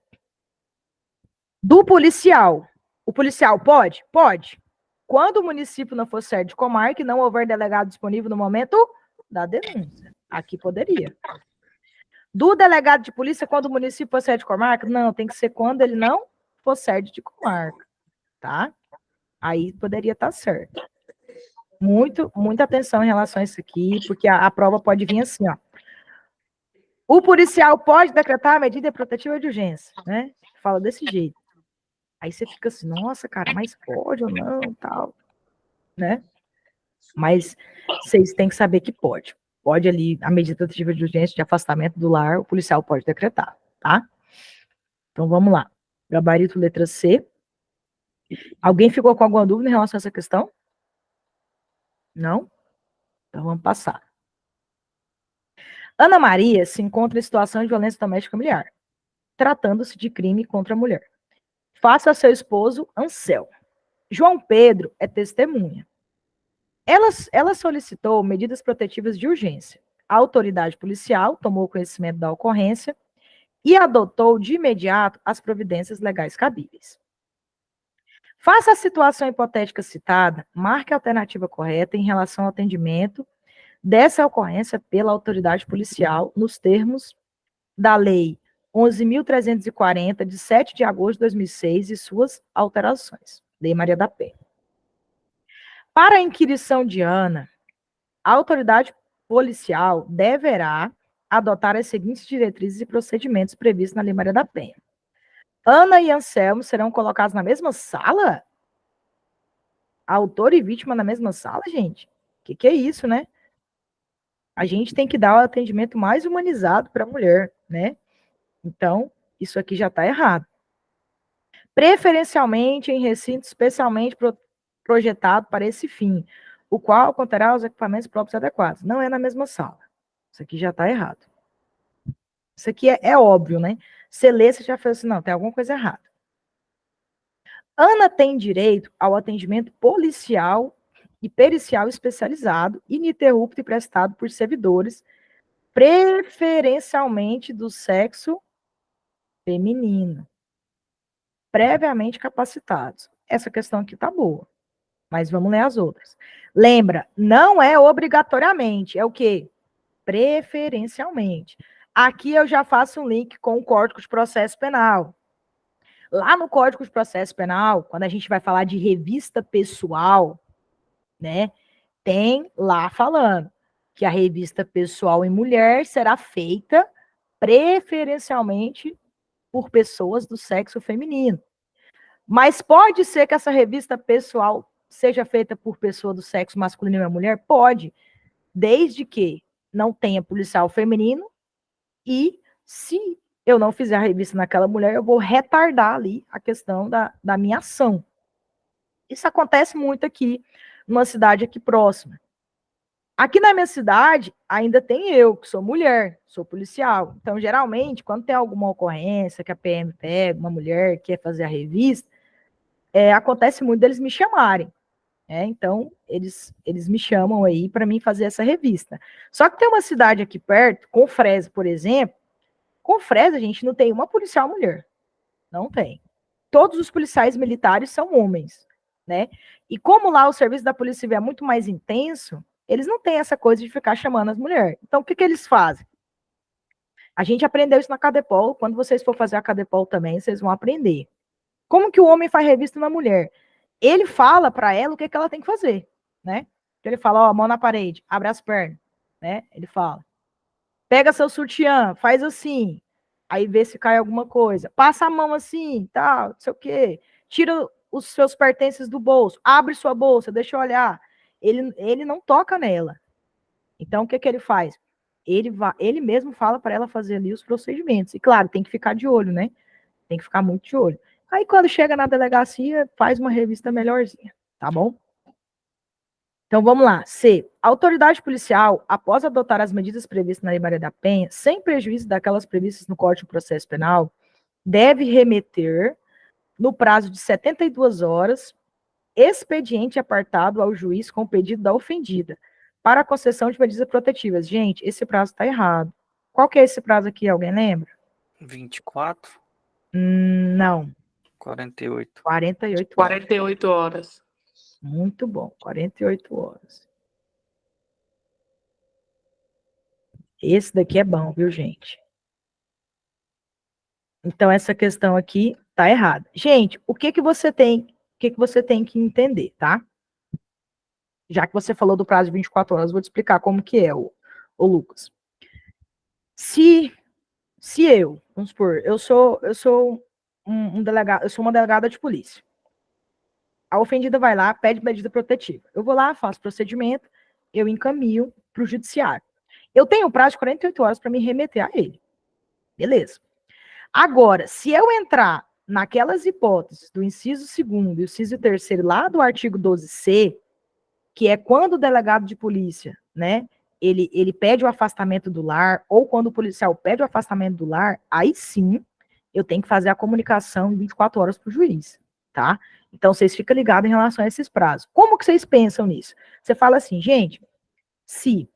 Do policial. O policial pode? Pode. Quando o município não for sede de comarca e não houver delegado disponível no momento da denúncia. Aqui poderia. Do delegado de polícia, quando o município for sede de comarca? Não, tem que ser quando ele não for sede de comarca, tá? Aí poderia estar certo. Muita atenção em relação a isso aqui, porque a prova pode vir assim, ó. O policial pode decretar a medida protetiva de urgência, né? Fala desse jeito. Aí você fica assim, nossa, cara, mas pode ou não, tal, né? Mas vocês têm que saber que pode. Pode ali, a medida protetiva de urgência de afastamento do lar, o policial pode decretar, tá? Então vamos lá. Gabarito letra C. Alguém ficou com alguma dúvida em relação a essa questão? Não? Então vamos passar. Ana Maria se encontra em situação de violência doméstica familiar, tratando-se de crime contra a mulher. Faça a seu esposo Ansel. João Pedro é testemunha. Ela solicitou medidas protetivas de urgência. A autoridade policial tomou conhecimento da ocorrência e adotou de imediato as providências legais cabíveis. Faça a situação hipotética citada, marque a alternativa correta em relação ao atendimento dessa ocorrência pela autoridade policial nos termos da Lei 11.340, de 7 de agosto de 2006, e suas alterações. Lei Maria da Penha. Para a inquirição de Ana, a autoridade policial deverá adotar as seguintes diretrizes e procedimentos previstos na Lei Maria da Penha. Ana e Anselmo serão colocados na mesma sala? Autor e vítima na mesma sala, gente? Que é isso, né? A gente tem que dar o atendimento mais humanizado para a mulher, né? Então, isso aqui já está errado. Preferencialmente em recinto especialmente projetado para esse fim, o qual conterá os equipamentos próprios adequados. Não é na mesma sala. Isso aqui já está errado. Isso aqui é óbvio, né? Você lê, você já fala assim, não, tem alguma coisa errada. Ana tem direito ao atendimento policial e pericial especializado, ininterrupto e prestado por servidores, preferencialmente do sexo feminino, previamente capacitados. Essa questão aqui tá boa, mas vamos ler as outras. Lembra, não é obrigatoriamente, é o quê? Preferencialmente. Aqui eu já faço um link com o Código de Processo Penal. Lá no Código de Processo Penal, quando a gente vai falar de revista pessoal, né, tem lá falando que a revista pessoal em mulher será feita preferencialmente por pessoas do sexo feminino. Mas pode ser que essa revista pessoal seja feita por pessoa do sexo masculino e mulher? Pode, desde que não tenha policial feminino e se eu não fizer a revista naquela mulher, eu vou retardar ali a questão da minha ação. Isso acontece muito aqui, numa cidade aqui próxima. Aqui na minha cidade, ainda tem eu, que sou mulher, sou policial. Então, geralmente, quando tem alguma ocorrência que a PM pega, uma mulher quer fazer a revista, acontece muito deles me chamarem. Então, eles me chamam aí para mim fazer essa revista. Só que tem uma cidade aqui perto, Confresa, por exemplo. Confresa, a gente não tem uma policial mulher. Não tem. Todos os policiais militares são homens, né? E como lá o serviço da Polícia Civil é muito mais intenso, eles não têm essa coisa de ficar chamando as mulheres. Então, o que eles fazem? A gente aprendeu isso na Cadepol. Quando vocês for fazer a Cadepol também, vocês vão aprender. Como que o homem faz revista na mulher? Ele fala para ela o que ela tem que fazer, né? Ele fala, ó, mão na parede, abre as pernas, né? Ele fala. Pega seu sutiã, faz assim. Aí vê se cai alguma coisa. Passa a mão assim, tal, não sei o quê. Tira os seus pertences do bolso. Abre sua bolsa, deixa eu olhar. Ele não toca nela. Então, o que ele faz? Ele mesmo fala para ela fazer ali os procedimentos. E, claro, tem que ficar de olho, né? Tem que ficar muito de olho. Aí, quando chega na delegacia, faz uma revista melhorzinha, tá bom? Então, vamos lá. C. A autoridade policial, após adotar as medidas previstas na Lei Maria da Penha, sem prejuízo daquelas previstas no Código de Processo Penal, deve remeter, no prazo de 72 horas, expediente apartado ao juiz com o pedido da ofendida, para a concessão de medidas protetivas. Gente, esse prazo está errado. Qual que é esse prazo aqui? Alguém lembra? 24? Não. 48. 48 horas. 48 horas. Muito bom, 48 horas. Esse daqui é bom, viu, gente? Então, essa questão aqui tá errada. Gente, o que você tem que entender, tá? Já que você falou do prazo de 24 horas, vou te explicar como que é, o Lucas. Se eu, vamos supor, eu sou um delegado, eu sou uma delegada de polícia. A ofendida vai lá, pede medida protetiva. Eu vou lá, faço procedimento, eu encaminho para o judiciário. Eu tenho um prazo de 48 horas para me remeter a ele. Beleza. Agora, se eu entrar naquelas hipóteses do inciso 2º e o inciso 3º lá do artigo 12C, que é quando o delegado de polícia, né, ele pede o afastamento do lar, ou quando o policial pede o afastamento do lar, aí sim, eu tenho que fazer a comunicação em 24 horas para o juiz, tá? Então, vocês ficam ligados em relação a esses prazos. Como que vocês pensam nisso? Você fala assim, gente, se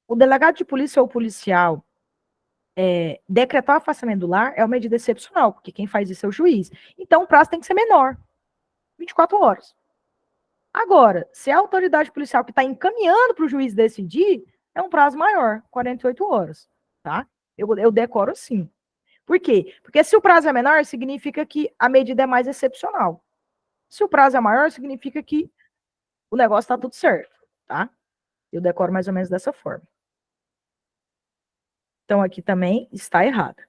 o delegado de polícia ou policial decretar o afastamento do lar, é uma medida excepcional, porque quem faz isso é o juiz. Então, o prazo tem que ser menor, 24 horas. Agora, se a autoridade policial que está encaminhando para o juiz decidir, é um prazo maior, 48 horas, tá? Eu decoro sim. Por quê? Porque se o prazo é menor, significa que a medida é mais excepcional. Se o prazo é maior, significa que o negócio está tudo certo, tá? Eu decoro mais ou menos dessa forma. Então, aqui também está errada.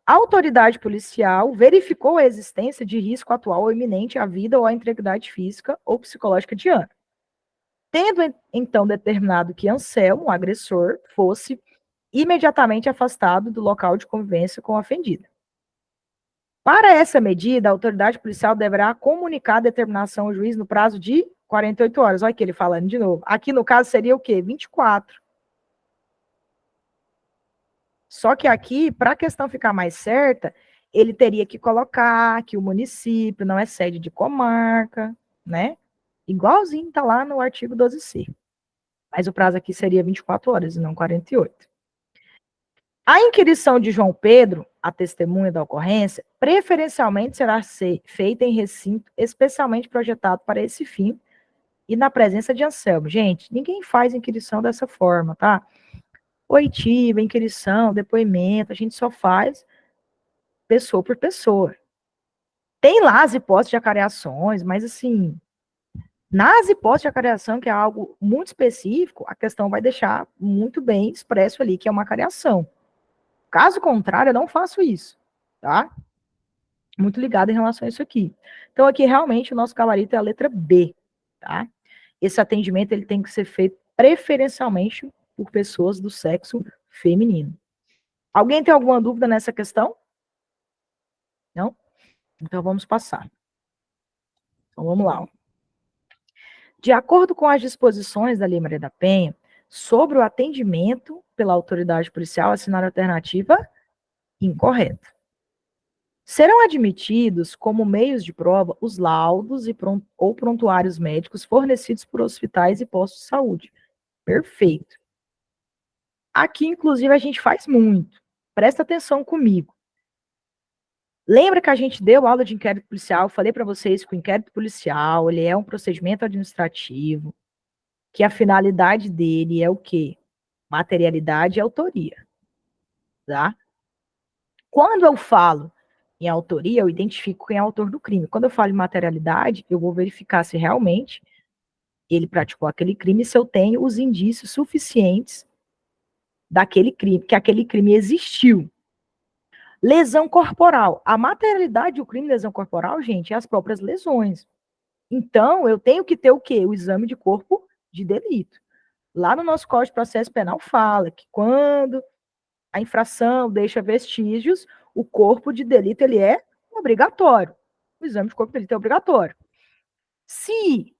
A autoridade policial verificou a existência de risco atual ou iminente à vida ou à integridade física ou psicológica de Ana. Tendo, então, determinado que Anselmo, o agressor, fosse imediatamente afastado do local de convivência com a ofendida. Para essa medida, a autoridade policial deverá comunicar a determinação ao juiz no prazo de 48 horas. Olha aqui ele falando de novo. Aqui, no caso, seria o quê? 24. Só que aqui, para a questão ficar mais certa, ele teria que colocar que o município não é sede de comarca, né? Igualzinho está lá no artigo 12C. Mas o prazo aqui seria 24 horas e não 48. A inquirição de João Pedro, a testemunha da ocorrência, preferencialmente será feita em recinto especialmente projetado para esse fim e na presença de Anselmo. Gente, ninguém faz inquirição dessa forma, tá? Oitiva, inquirição, depoimento, a gente só faz pessoa por pessoa. Tem lá as hipóteses de acareações, mas assim, nas hipóteses de acareação, que é algo muito específico, a questão vai deixar muito bem expresso ali que é uma acareação. Caso contrário, eu não faço isso, tá? Muito ligado em relação a isso aqui. Então, aqui, realmente, o nosso gabarito é a letra B, tá? Esse atendimento, ele tem que ser feito preferencialmente por pessoas do sexo feminino. Alguém tem alguma dúvida nessa questão? Não? Então, vamos passar. Então, vamos lá. De acordo com as disposições da Lei Maria da Penha, sobre o atendimento pela autoridade policial, assinar a alternativa incorreta. Serão admitidos como meios de prova os laudos ou prontuários médicos fornecidos por hospitais e postos de saúde. Perfeito. Aqui, inclusive, a gente faz muito. Presta atenção comigo. Lembra que a gente deu aula de inquérito policial? Falei para vocês que o inquérito policial, ele é um procedimento administrativo, que a finalidade dele é o quê? Materialidade e autoria, tá? Quando eu falo em autoria, eu identifico quem é o autor do crime. Quando eu falo em materialidade, eu vou verificar se realmente ele praticou aquele crime, se eu tenho os indícios suficientes daquele crime, que aquele crime existiu. Lesão corporal. A materialidade do crime de lesão corporal, gente, é as próprias lesões. Então, eu tenho que ter o quê? O exame de corpo de delito. Lá no nosso Código de Processo Penal fala que quando a infração deixa vestígios, o corpo de delito ele é obrigatório. O exame de corpo de delito é obrigatório. Se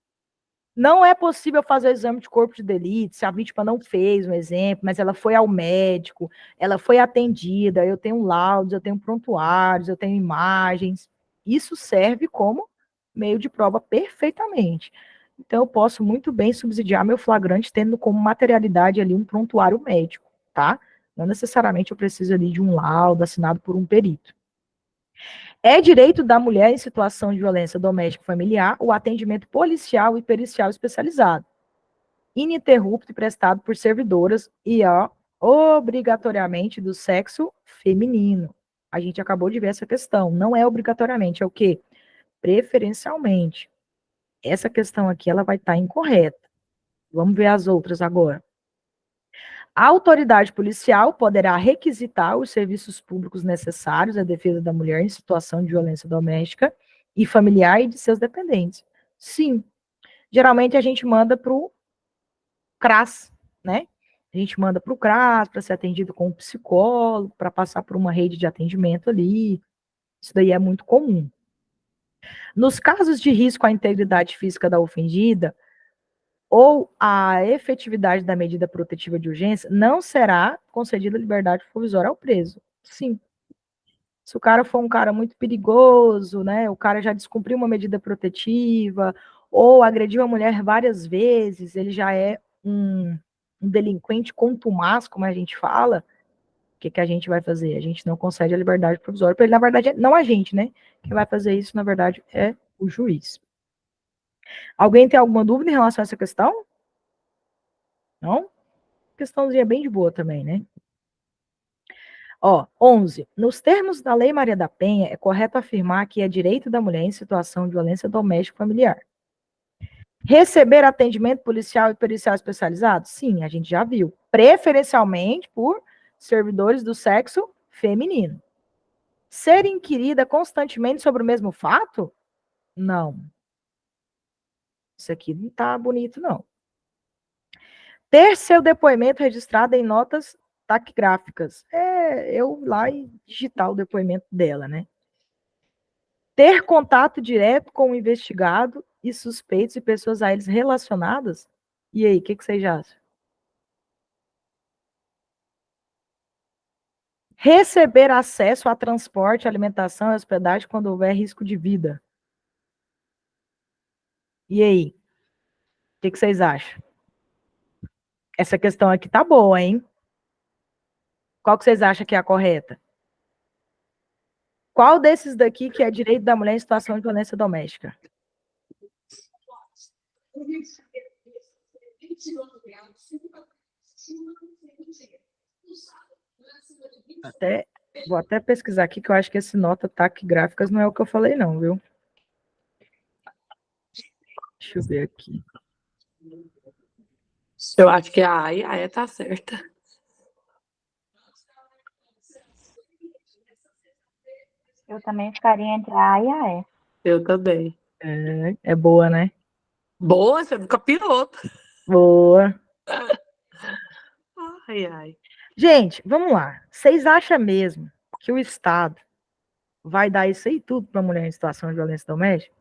não é possível fazer o exame de corpo de delito, se a vítima não fez um exemplo, mas ela foi ao médico, ela foi atendida, eu tenho laudos, eu tenho prontuários, eu tenho imagens, isso serve como meio de prova perfeitamente. Então, eu posso muito bem subsidiar meu flagrante tendo como materialidade ali um prontuário médico, tá? Não necessariamente eu preciso ali de um laudo assinado por um perito. É direito da mulher em situação de violência doméstica e familiar o atendimento policial e pericial especializado, ininterrupto e prestado por servidoras e obrigatoriamente do sexo feminino. A gente acabou de ver essa questão. Não é obrigatoriamente, é o quê? Preferencialmente. Essa questão aqui, ela vai estar incorreta. Vamos ver as outras agora. A autoridade policial poderá requisitar os serviços públicos necessários à defesa da mulher em situação de violência doméstica e familiar e de seus dependentes. Sim. Geralmente a gente manda para o CRAS, né? A gente manda para o CRAS para ser atendido com um psicólogo, para passar por uma rede de atendimento ali. Isso daí é muito comum. Nos casos de risco à integridade física da ofendida, ou a efetividade da medida protetiva de urgência, não será concedida liberdade provisória ao preso. Sim. Se o cara for um cara muito perigoso, né, o cara já descumpriu uma medida protetiva, ou agrediu a mulher várias vezes, ele já é um delinquente contumaz, como a gente fala, o que a gente vai fazer? A gente não concede a liberdade provisória para ele, na verdade, não a gente, né? Quem vai fazer isso, na verdade, é o juiz. Alguém tem alguma dúvida em relação a essa questão? Não? Questãozinha bem de boa também, né? Ó, 11. Nos termos da Lei Maria da Penha, é correto afirmar que é direito da mulher em situação de violência doméstica familiar receber atendimento policial e pericial especializado? Sim, a gente já viu. Preferencialmente por servidores do sexo feminino. Ser inquirida constantemente sobre o mesmo fato? Não. Isso aqui não tá bonito, não. Ter seu depoimento registrado em notas taquigráficas. É eu lá e digitar o depoimento dela, né? Ter contato direto com o investigado e suspeitos e pessoas a eles relacionadas? E aí, o que vocês acham? Receber acesso a transporte, alimentação e hospedagem quando houver risco de vida. E aí? O que vocês acham? Essa questão aqui tá boa, hein? Qual que vocês acham que é a correta? Qual desses daqui que é direito da mulher em situação de violência doméstica? Vou até pesquisar aqui, que eu acho que esse nota taquigráficas não é o que eu falei, não, viu? Deixa eu ver aqui. Eu acho que a E tá certa. Eu também ficaria entre a A e a E. Eu também. É boa, né? Boa, você nunca piloto. Boa. Ai. Gente, vamos lá. Vocês acham mesmo que o Estado vai dar isso aí tudo para mulher em situação de violência doméstica?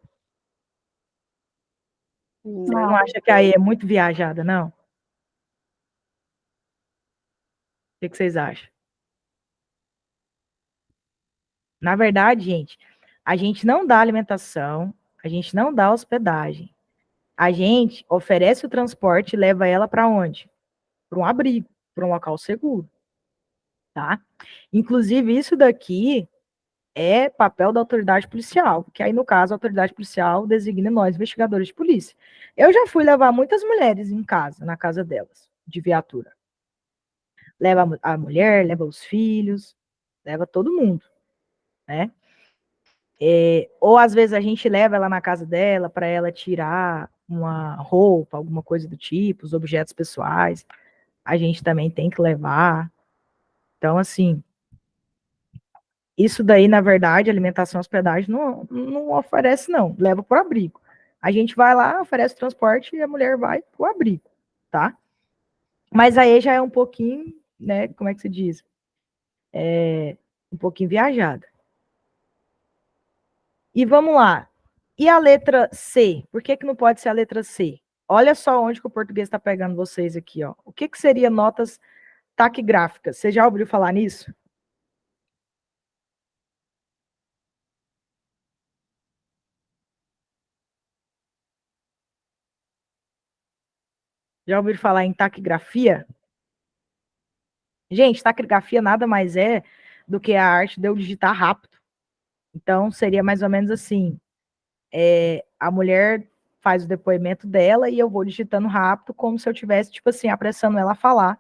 Você não acha que aí é muito viajada, não? O que vocês acham? Na verdade, gente, a gente não dá alimentação, a gente não dá hospedagem. A gente oferece o transporte e leva ela para onde? Para um abrigo, para um local seguro, tá? Inclusive, isso daqui é papel da autoridade policial, que aí, no caso, a autoridade policial designa nós, investigadores de polícia. Eu já fui levar muitas mulheres em casa, na casa delas, de viatura. Leva a mulher, leva os filhos, leva todo mundo, né? Ou às vezes a gente leva ela na casa dela para ela tirar uma roupa, alguma coisa do tipo, os objetos pessoais, a gente também tem que levar. Então, assim, isso daí, na verdade, alimentação e hospedagem não oferece, não. Leva para o abrigo. A gente vai lá, oferece transporte e a mulher vai para o abrigo, tá? Mas aí já é um pouquinho, né, como é que se diz? Um pouquinho viajada. E vamos lá. E a letra C? Por que não pode ser a letra C? Olha só onde que o português está pegando vocês aqui, ó. O que seria notas taquigráficas? Você já ouviu falar nisso? Já ouviram falar em taquigrafia? Gente, taquigrafia nada mais é do que a arte de eu digitar rápido. Então, seria mais ou menos assim. A mulher faz o depoimento dela e eu vou digitando rápido, como se eu tivesse, tipo assim, apressando ela a falar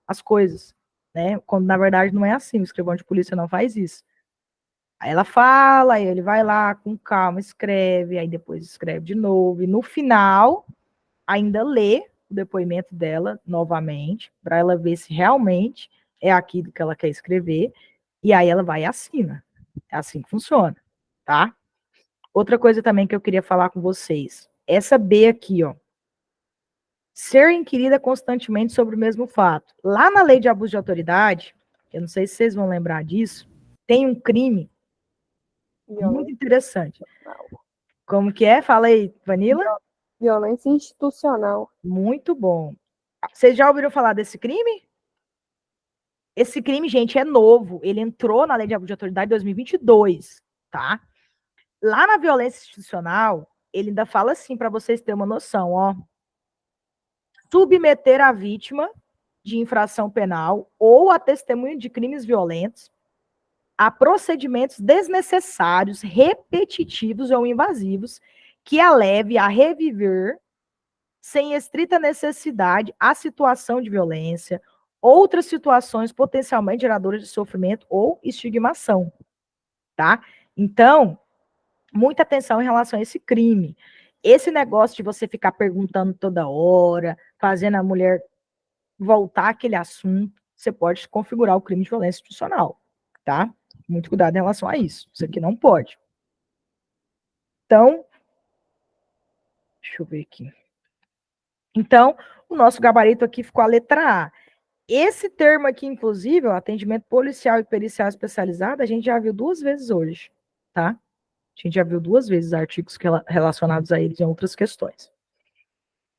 as coisas, né? Quando, na verdade, não é assim. O escrivão de polícia não faz isso. Aí ela fala, aí ele vai lá com calma, escreve, aí depois escreve de novo. E no final, ainda lê o depoimento dela novamente, para ela ver se realmente é aquilo que ela quer escrever, e aí ela vai e assina. É assim que funciona, tá? Outra coisa também que eu queria falar com vocês, essa B aqui, ó. Ser inquirida constantemente sobre o mesmo fato. Lá na lei de abuso de autoridade, eu não sei se vocês vão lembrar disso, tem um crime muito interessante. Como que é? Fala aí, Vanilla. Violência institucional. Muito bom. Vocês já ouviram falar desse crime? Esse crime, gente, é novo. Ele entrou na Lei de Abuso de Autoridade em 2022, tá? Lá na violência institucional, ele ainda fala assim, para vocês terem uma noção, ó. Submeter a vítima de infração penal ou a testemunha de crimes violentos a procedimentos desnecessários, repetitivos ou invasivos que a leve a reviver, sem estrita necessidade, a situação de violência, outras situações potencialmente geradoras de sofrimento ou estigmação, tá? Então, muita atenção em relação a esse crime. Esse negócio de você ficar perguntando toda hora, fazendo a mulher voltar àquele assunto, você pode configurar o crime de violência institucional, tá? Muito cuidado em relação a isso. Isso aqui não pode. Então, deixa eu ver aqui. Então, o nosso gabarito aqui ficou a letra A. Esse termo aqui, inclusive, o atendimento policial e pericial especializado, a gente já viu 2 vezes hoje, tá? A gente já viu 2 vezes artigos relacionados a eles em outras questões.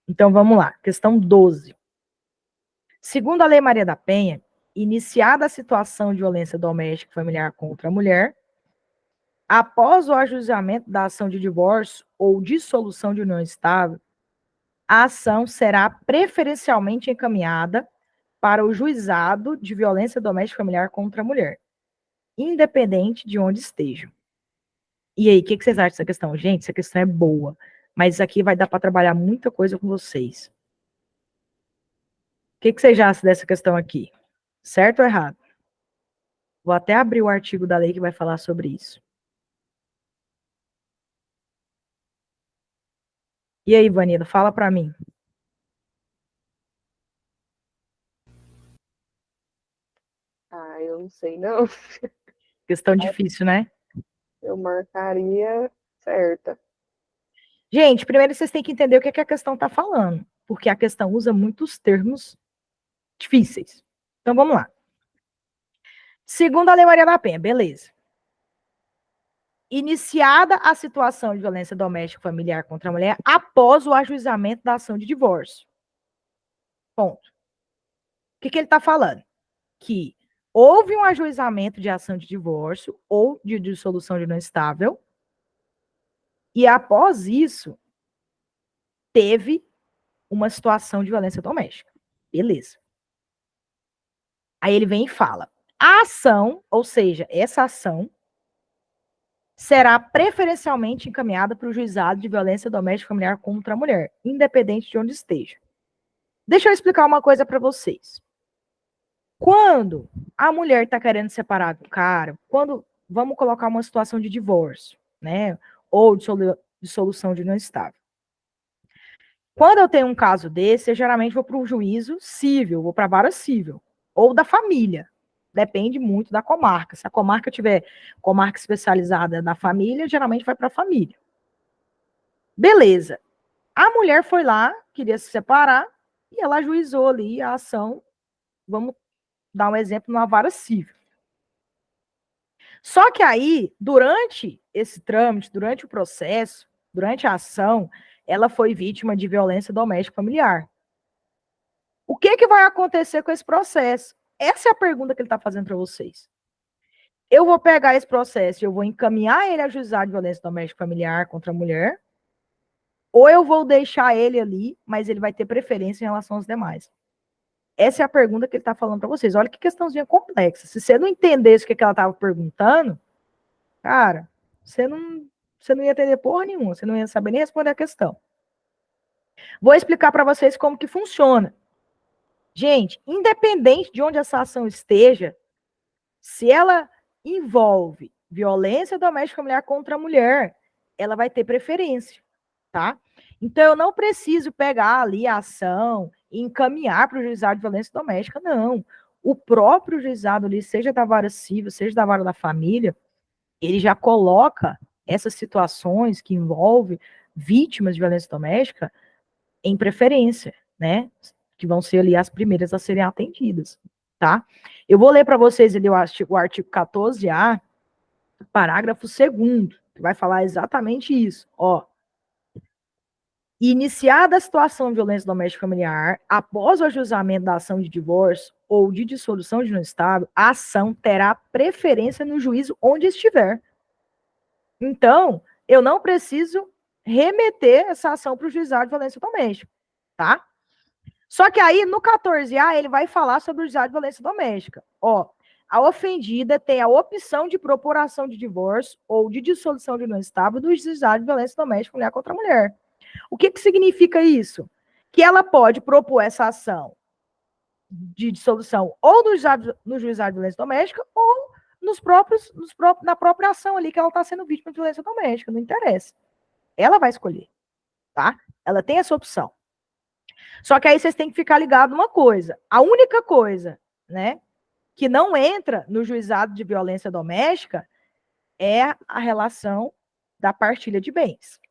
Então, vamos lá. Questão 12. Segundo a Lei Maria da Penha, iniciada a situação de violência doméstica e familiar contra a mulher, após o ajuizamento da ação de divórcio ou dissolução de união estável, a ação será preferencialmente encaminhada para o juizado de violência doméstica e familiar contra a mulher, independente de onde estejam. E aí, o que vocês acham dessa questão? Gente, essa questão é boa, mas isso aqui vai dar para trabalhar muita coisa com vocês. O que vocês acham dessa questão aqui? Certo ou errado? Vou até abrir o artigo da lei que vai falar sobre isso. E aí, Vanilla, fala para mim. Eu não sei, não. Questão difícil, né? Eu marcaria certa. Gente, primeiro vocês têm que entender o que a questão está falando, porque a questão usa muitos termos difíceis. Então, vamos lá. Segundo a Lei Maria da Penha, beleza. Iniciada a situação de violência doméstica e familiar contra a mulher após o ajuizamento da ação de divórcio. Ponto. O que ele está falando? Que houve um ajuizamento de ação de divórcio ou de dissolução de união estável, e após isso, teve uma situação de violência doméstica. Beleza. Aí ele vem e fala: a ação, ou seja, essa ação, será preferencialmente encaminhada para o juizado de violência doméstica e familiar contra a mulher, independente de onde esteja. Deixa eu explicar uma coisa para vocês. Quando a mulher está querendo separar do cara, quando vamos colocar uma situação de divórcio, né, ou dissolução de união estável. Quando eu tenho um caso desse, eu geralmente vou para o juízo civil, vou para a vara civil, ou da família. Depende muito da comarca. Se a comarca tiver comarca especializada na família, geralmente vai para a família. Beleza. A mulher foi lá, queria se separar, e ela ajuizou ali a ação, vamos dar um exemplo, numa vara civil. Só que aí, durante esse trâmite, durante o processo, durante a ação, ela foi vítima de violência doméstica familiar. O que vai acontecer com esse processo? Essa é a pergunta que ele está fazendo para vocês. Eu vou pegar esse processo e eu vou encaminhar ele a juizado de violência doméstica familiar contra a mulher, ou eu vou deixar ele ali, mas ele vai ter preferência em relação aos demais? Essa é a pergunta que ele está falando para vocês. Olha que questãozinha complexa. Se você não entendesse o que ela estava perguntando, cara, você não ia entender porra nenhuma, você não ia saber nem responder a questão. Vou explicar para vocês como que funciona. Gente, independente de onde essa ação esteja, se ela envolve violência doméstica familiar contra a mulher, ela vai ter preferência, tá? Então, eu não preciso pegar ali a ação e encaminhar para o juizado de violência doméstica, não. O próprio juizado ali, seja da vara civil, seja da vara da família, ele já coloca essas situações que envolvem vítimas de violência doméstica em preferência, né? Que vão ser ali as primeiras a serem atendidas, tá? Eu vou ler para vocês ali o artigo 14A, parágrafo 2º, que vai falar exatamente isso, ó. Iniciada a situação de violência doméstica familiar, após o ajuizamento da ação de divórcio ou de dissolução de união estável, a ação terá preferência no juízo onde estiver. Então, eu não preciso remeter essa ação para o juizado de violência doméstica, tá? Só que aí, no 14A, ele vai falar sobre o juizado de violência doméstica. Ó, a ofendida tem a opção de propor ação de divórcio ou de dissolução de união estável do juizado de violência doméstica mulher contra mulher. O que significa isso? Que ela pode propor essa ação de dissolução ou no juizado de violência doméstica ou na própria ação ali que ela está sendo vítima de violência doméstica, não interessa. Ela vai escolher, tá? Ela tem essa opção. Só que aí vocês têm que ficar ligados numa coisa. A única coisa, né, que não entra no juizado de violência doméstica é a relação da partilha de bens.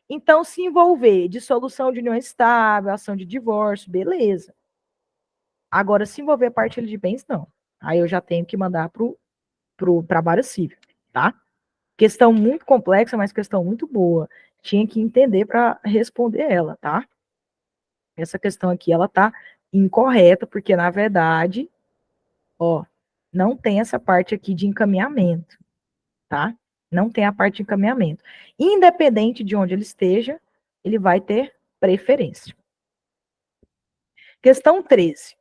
Então, se envolver dissolução de união estável, ação de divórcio, beleza. Agora, se envolver partilha de bens, não. Aí eu já tenho que mandar para a vara civil, tá? Questão muito complexa, mas questão muito boa. Tinha que entender para responder ela, tá? Essa questão aqui, ela tá incorreta, porque, na verdade, Ó, não tem essa parte aqui de encaminhamento, tá? Não tem a parte de encaminhamento. Independente de onde ele esteja, ele vai ter preferência. Questão 13.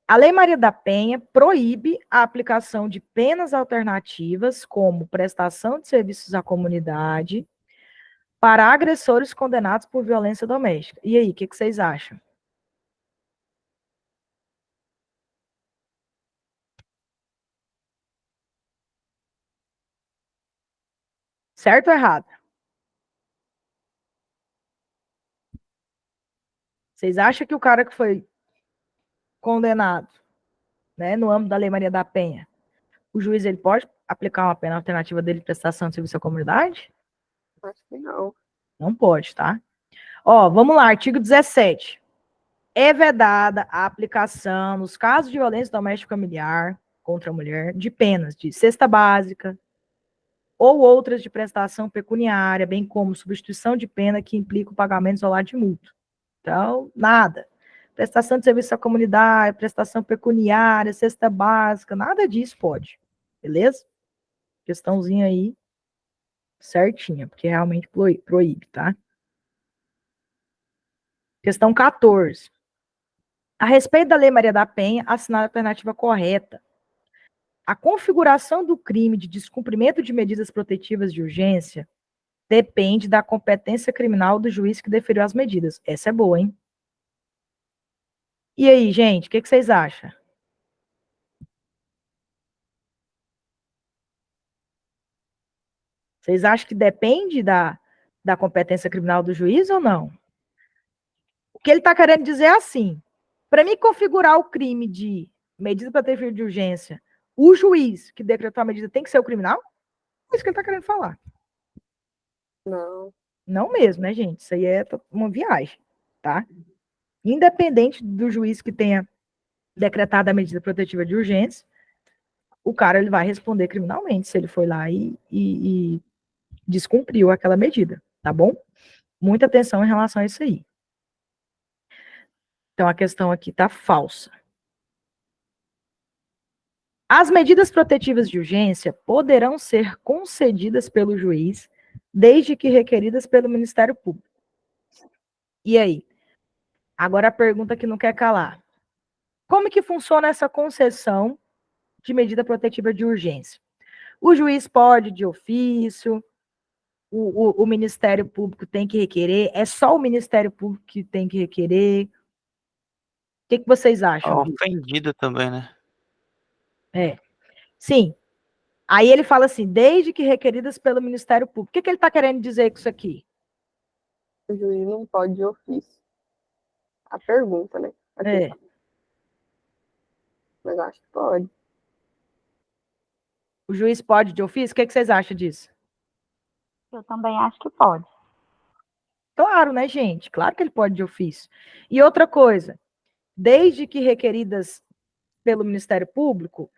A Lei Maria da Penha proíbe a aplicação de penas alternativas, como prestação de serviços à comunidade, para agressores condenados por violência doméstica. E aí, o que vocês acham? Certo ou errado? Vocês acham que o cara que foi condenado, né, no âmbito da Lei Maria da Penha, o juiz ele pode aplicar uma pena alternativa dele de prestação de serviço à comunidade? Acho que não. Não pode, tá? Ó, vamos lá, artigo 17. É vedada a aplicação, nos casos de violência doméstica familiar contra a mulher, de penas de cesta básica ou outras de prestação pecuniária, bem como substituição de pena que implica o pagamento isolado de multa. Então, nada. Prestação de serviço à comunidade, prestação pecuniária, cesta básica, nada disso pode. Beleza? Questãozinha aí certinha, porque realmente proíbe, tá? Questão 14. A respeito da Lei Maria da Penha, assinar a alternativa correta. A configuração do crime de descumprimento de medidas protetivas de urgência depende da competência criminal do juiz que deferiu as medidas. Essa é boa, hein? E aí, gente, o que vocês acham? Vocês acham que depende da competência criminal do juiz ou não? O que ele está querendo dizer é assim: para mim configurar o crime de medida protetiva de urgência, o juiz que decretou a medida tem que ser o criminal? É isso que ele está querendo falar. Não. Não mesmo, né, gente? Isso aí é uma viagem, tá? Independente do juiz que tenha decretado a medida protetiva de urgência, o cara ele vai responder criminalmente se ele foi lá e descumpriu aquela medida, tá bom? Muita atenção em relação a isso aí. Então, a questão aqui tá falsa. As medidas protetivas de urgência poderão ser concedidas pelo juiz, desde que requeridas pelo Ministério Público. E aí? Agora a pergunta que não quer calar. Como que funciona essa concessão de medida protetiva de urgência? O juiz pode, de ofício, o Ministério Público tem que requerer, é só o Ministério Público que tem que requerer? O que vocês acham? Ofendido também, né? É. Sim. Aí ele fala assim, desde que requeridas pelo Ministério Público. O que ele está querendo dizer com isso aqui? O juiz não pode de ofício. A pergunta, né? É. Mas acho que pode. O juiz pode de ofício? O que vocês acham disso? Eu também acho que pode. Claro, né, gente? Claro que ele pode de ofício. E outra coisa, desde que requeridas pelo Ministério Público,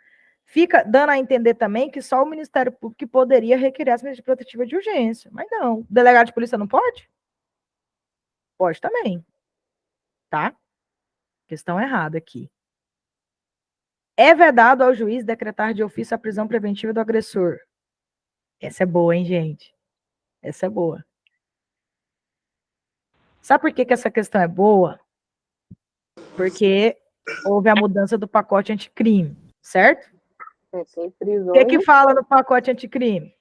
fica dando a entender também que só o Ministério Público que poderia requerer as medidas protetivas de urgência. Mas não. O delegado de polícia não pode? Pode também. Tá? Questão errada aqui. É vedado ao juiz decretar de ofício a prisão preventiva do agressor. Essa é boa, hein, gente? Essa é boa. Sabe por que essa questão é boa? Porque houve a mudança do pacote anticrime, certo? É, sem prisão. O que fala no pacote anticrime?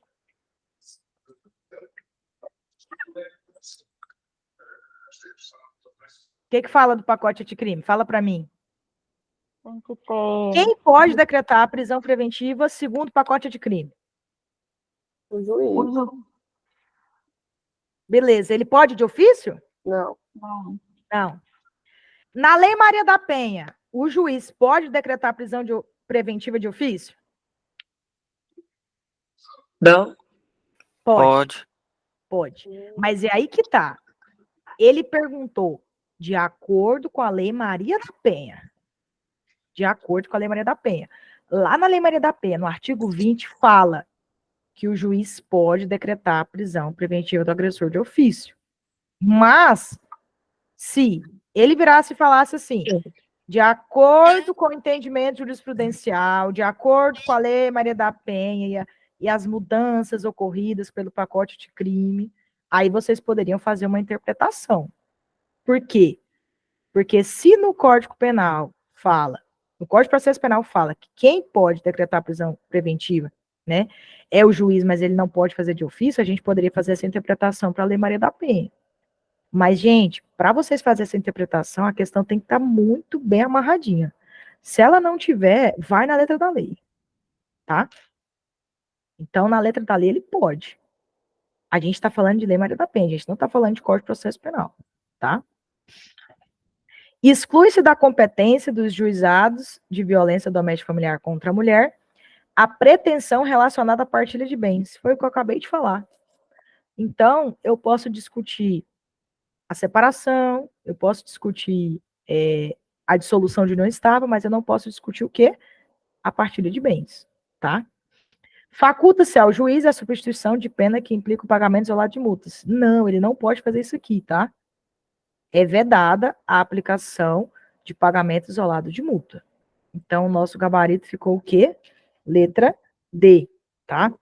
O que fala do pacote anticrime? Fala para mim. Tem que ter. Quem pode decretar a prisão preventiva segundo o pacote anticrime? O juiz. Beleza. Ele pode de ofício? Não. Não. Na Lei Maria da Penha, o juiz pode decretar a prisão preventiva de ofício? Não. Pode. Pode. Mas é aí que tá. Ele perguntou de acordo com a Lei Maria da Penha. De acordo com a Lei Maria da Penha. Lá na Lei Maria da Penha, no artigo 20, fala que o juiz pode decretar a prisão preventiva do agressor de ofício. Mas, se ele virasse e falasse assim, De acordo com o entendimento jurisprudencial, de acordo com a Lei Maria da Penha e as mudanças ocorridas pelo pacote de crime, aí vocês poderiam fazer uma interpretação. Por quê? Porque se no Código Penal fala, no Código de Processo Penal fala que quem pode decretar prisão preventiva, né, é o juiz, mas ele não pode fazer de ofício, a gente poderia fazer essa interpretação para a Lei Maria da Penha. Mas, gente, para vocês fazerem essa interpretação, a questão tem que estar muito bem amarradinha. Se ela não tiver, vai na letra da lei, tá? Então, na letra da lei, ele pode. A gente está falando de Lei Maria da Penha, a gente não está falando de Código de Processo Penal, tá? Exclui-se da competência dos juizados de violência doméstica familiar contra a mulher a pretensão relacionada à partilha de bens. Foi o que eu acabei de falar. Então, eu posso discutir a separação, eu posso discutir a dissolução de união estável, mas eu não posso discutir o quê? A partilha de bens, tá? Faculta-se ao juiz a substituição de pena que implica o pagamento isolado de multas. Não, ele não pode fazer isso aqui, tá? É vedada a aplicação de pagamento isolado de multa. Então, o nosso gabarito ficou o quê? Letra D, tá?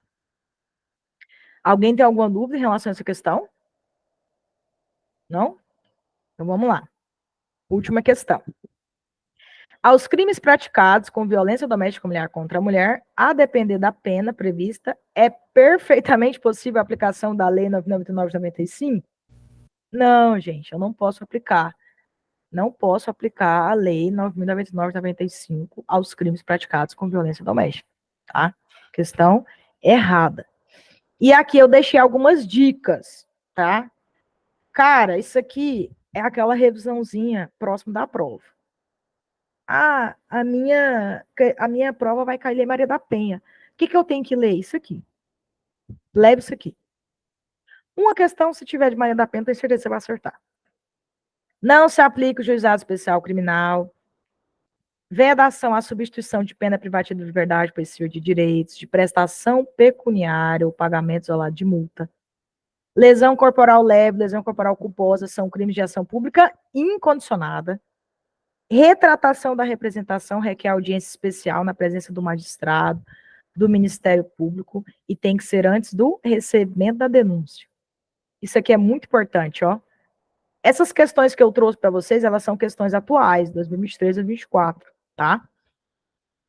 Alguém tem alguma dúvida em relação a essa questão? Não? Então, vamos lá. Última questão. Aos crimes praticados com violência doméstica familiar contra a mulher, a depender da pena prevista, é perfeitamente possível a aplicação da Lei 9.099 de 95? Não, gente, eu não posso aplicar. Não posso aplicar a Lei 9.099 de 95 aos crimes praticados com violência doméstica, tá? Questão errada. E aqui eu deixei algumas dicas, tá? Cara, isso aqui é aquela revisãozinha próximo da prova. Ah, a minha prova vai cair Lei Maria da Penha. O que eu tenho que ler? Isso aqui. Leve isso aqui. Uma questão, se tiver de Maria da Penha, tenho certeza que você vai acertar. Não se aplica o juizado especial criminal. Vedação à substituição de pena privativa de liberdade por exercício de direitos, de prestação pecuniária ou pagamento isolado de multa. Lesão corporal leve, lesão corporal culposa são crimes de ação pública incondicionada. Retratação da representação requer audiência especial na presença do magistrado, do Ministério Público, e tem que ser antes do recebimento da denúncia. Isso aqui é muito importante, ó. Essas questões que eu trouxe para vocês, elas são questões atuais, 2023 e 2024, tá?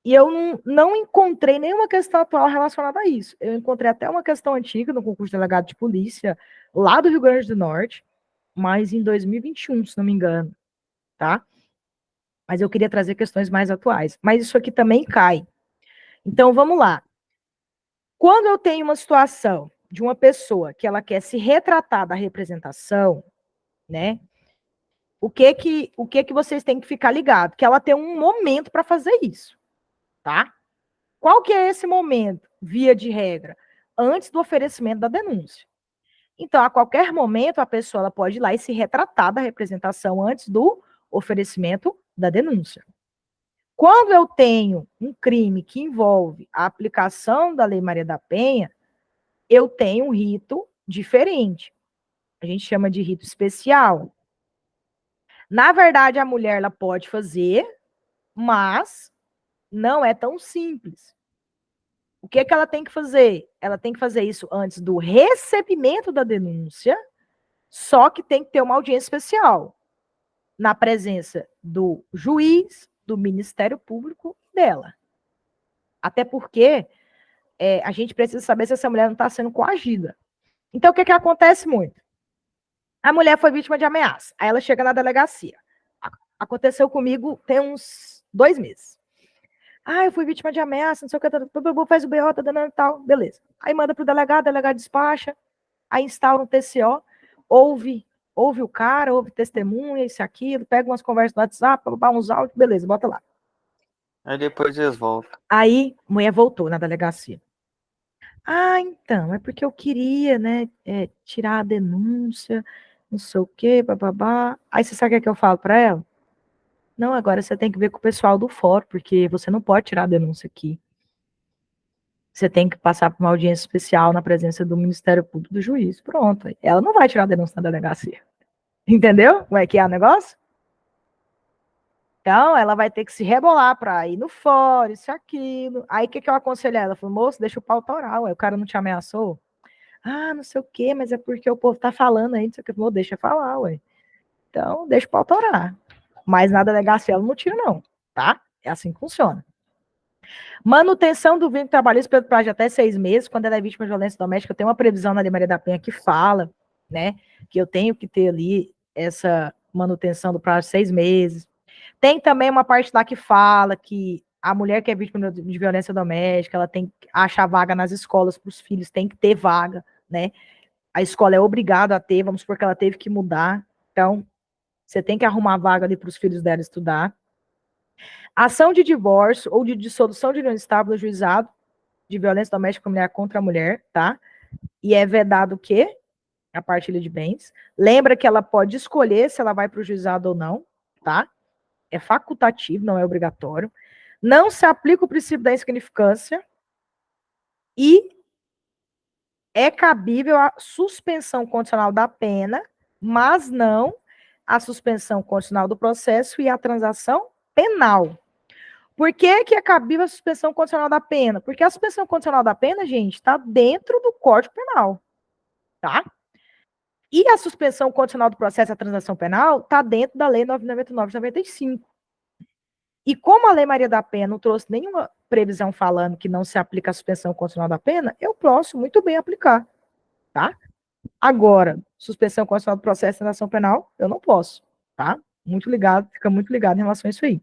E eu não encontrei nenhuma questão atual relacionada a isso. Eu encontrei até uma questão antiga no concurso de delegado de polícia, lá do Rio Grande do Norte, mas em 2021, se não me engano, tá? Mas eu queria trazer questões mais atuais. Mas isso aqui também cai. Então, vamos lá. Quando eu tenho uma situação de uma pessoa que ela quer se retratar da representação, né? O que vocês têm que ficar ligados? Que ela tem um momento para fazer isso, tá? Qual que é esse momento, via de regra? Antes do oferecimento da denúncia. Então, a qualquer momento, a pessoa ela pode ir lá e se retratar da representação antes do oferecimento da denúncia. Quando eu tenho um crime que envolve a aplicação da Lei Maria da Penha, eu tenho um rito diferente. A gente chama de rito especial. Na verdade, a mulher ela pode fazer, mas não é tão simples. O que ela tem que fazer? Ela tem que fazer isso antes do recebimento da denúncia, só que tem que ter uma audiência especial, na presença do juiz, do Ministério Público dela. Até porque a gente precisa saber se essa mulher não está sendo coagida. Então, o que acontece muito? A mulher foi vítima de ameaça. Aí ela chega na delegacia. Aconteceu comigo tem uns 2 meses. Eu fui vítima de ameaça, não sei o que, faz o BO, tá dando tal, beleza. Aí manda pro delegado, o delegado despacha, aí instaura um TCO, ouve o cara, ouve testemunha, isso e aquilo, pega umas conversas no WhatsApp, uns áudios, beleza, bota lá. Aí depois eles voltam. Aí, a mulher voltou na delegacia. Então, é porque eu queria, né, tirar a denúncia, não sei o quê, bababá. Aí você sabe o que eu falo para ela? Não, agora você tem que ver com o pessoal do fórum, porque você não pode tirar a denúncia aqui. Você tem que passar por uma audiência especial na presença do Ministério Público do juiz. Pronto. Ela não vai tirar a denúncia na delegacia. Entendeu como é que é o negócio? Então, ela vai ter que se rebolar para ir no fórum, isso e aquilo. Aí, o que eu aconselhei ela? Falei, moço, deixa o pau torar, ué. O cara não te ameaçou? Ah, não sei o quê, mas é porque o povo tá falando aí, não sei o que. Falei, deixa falar, ué. Então, deixa o pau torar. Mas nada legal ela não tira, não, tá? É assim que funciona. Manutenção do vínculo trabalhista pelo prazo de até 6 meses, quando ela é vítima de violência doméstica, eu tenho uma previsão na Lei Maria da Penha que fala, né, que eu tenho que ter ali essa manutenção do prazo de 6 meses. Tem também uma parte lá que fala que a mulher que é vítima de violência doméstica, ela tem que achar vaga nas escolas para os filhos, tem que ter vaga, né? A escola é obrigada a ter, vamos supor que ela teve que mudar, então você tem que arrumar vaga ali para os filhos dela estudar. Ação de divórcio ou de dissolução de união estável do juizado de violência doméstica familiar contra a mulher, tá? E é vedado o quê? A partilha de bens. Lembra que ela pode escolher se ela vai para o juizado ou não, tá? É facultativo, não é obrigatório. Não se aplica o princípio da insignificância e é cabível a suspensão condicional da pena, mas não a suspensão condicional do processo e a transação penal. Por que é cabível a suspensão condicional da pena? Porque a suspensão condicional da pena, gente, está dentro do Código Penal, tá? E a suspensão condicional do processo e a transação penal está dentro da Lei 9.099 de 95. E como a Lei Maria da Penha não trouxe nenhuma previsão falando que não se aplica a suspensão condicional da pena, eu posso muito bem aplicar, tá? Agora, suspensão condicional do processo e transação penal, eu não posso, tá? Muito ligado, fica muito ligado em relação a isso aí.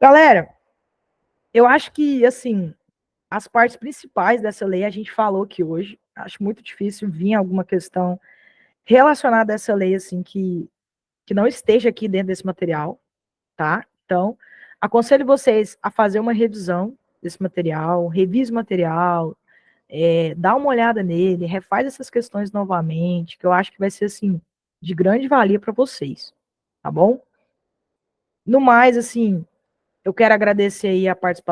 Galera, eu acho que, assim, as partes principais dessa lei a gente falou aqui hoje. Acho muito difícil vir alguma questão relacionada a essa lei, assim, que não esteja aqui dentro desse material, tá? Então, aconselho vocês a fazer uma revisão desse material, revise o material, dá uma olhada nele, refaz essas questões novamente, que eu acho que vai ser, assim, de grande valia para vocês, tá bom? No mais, assim, eu quero agradecer aí a participação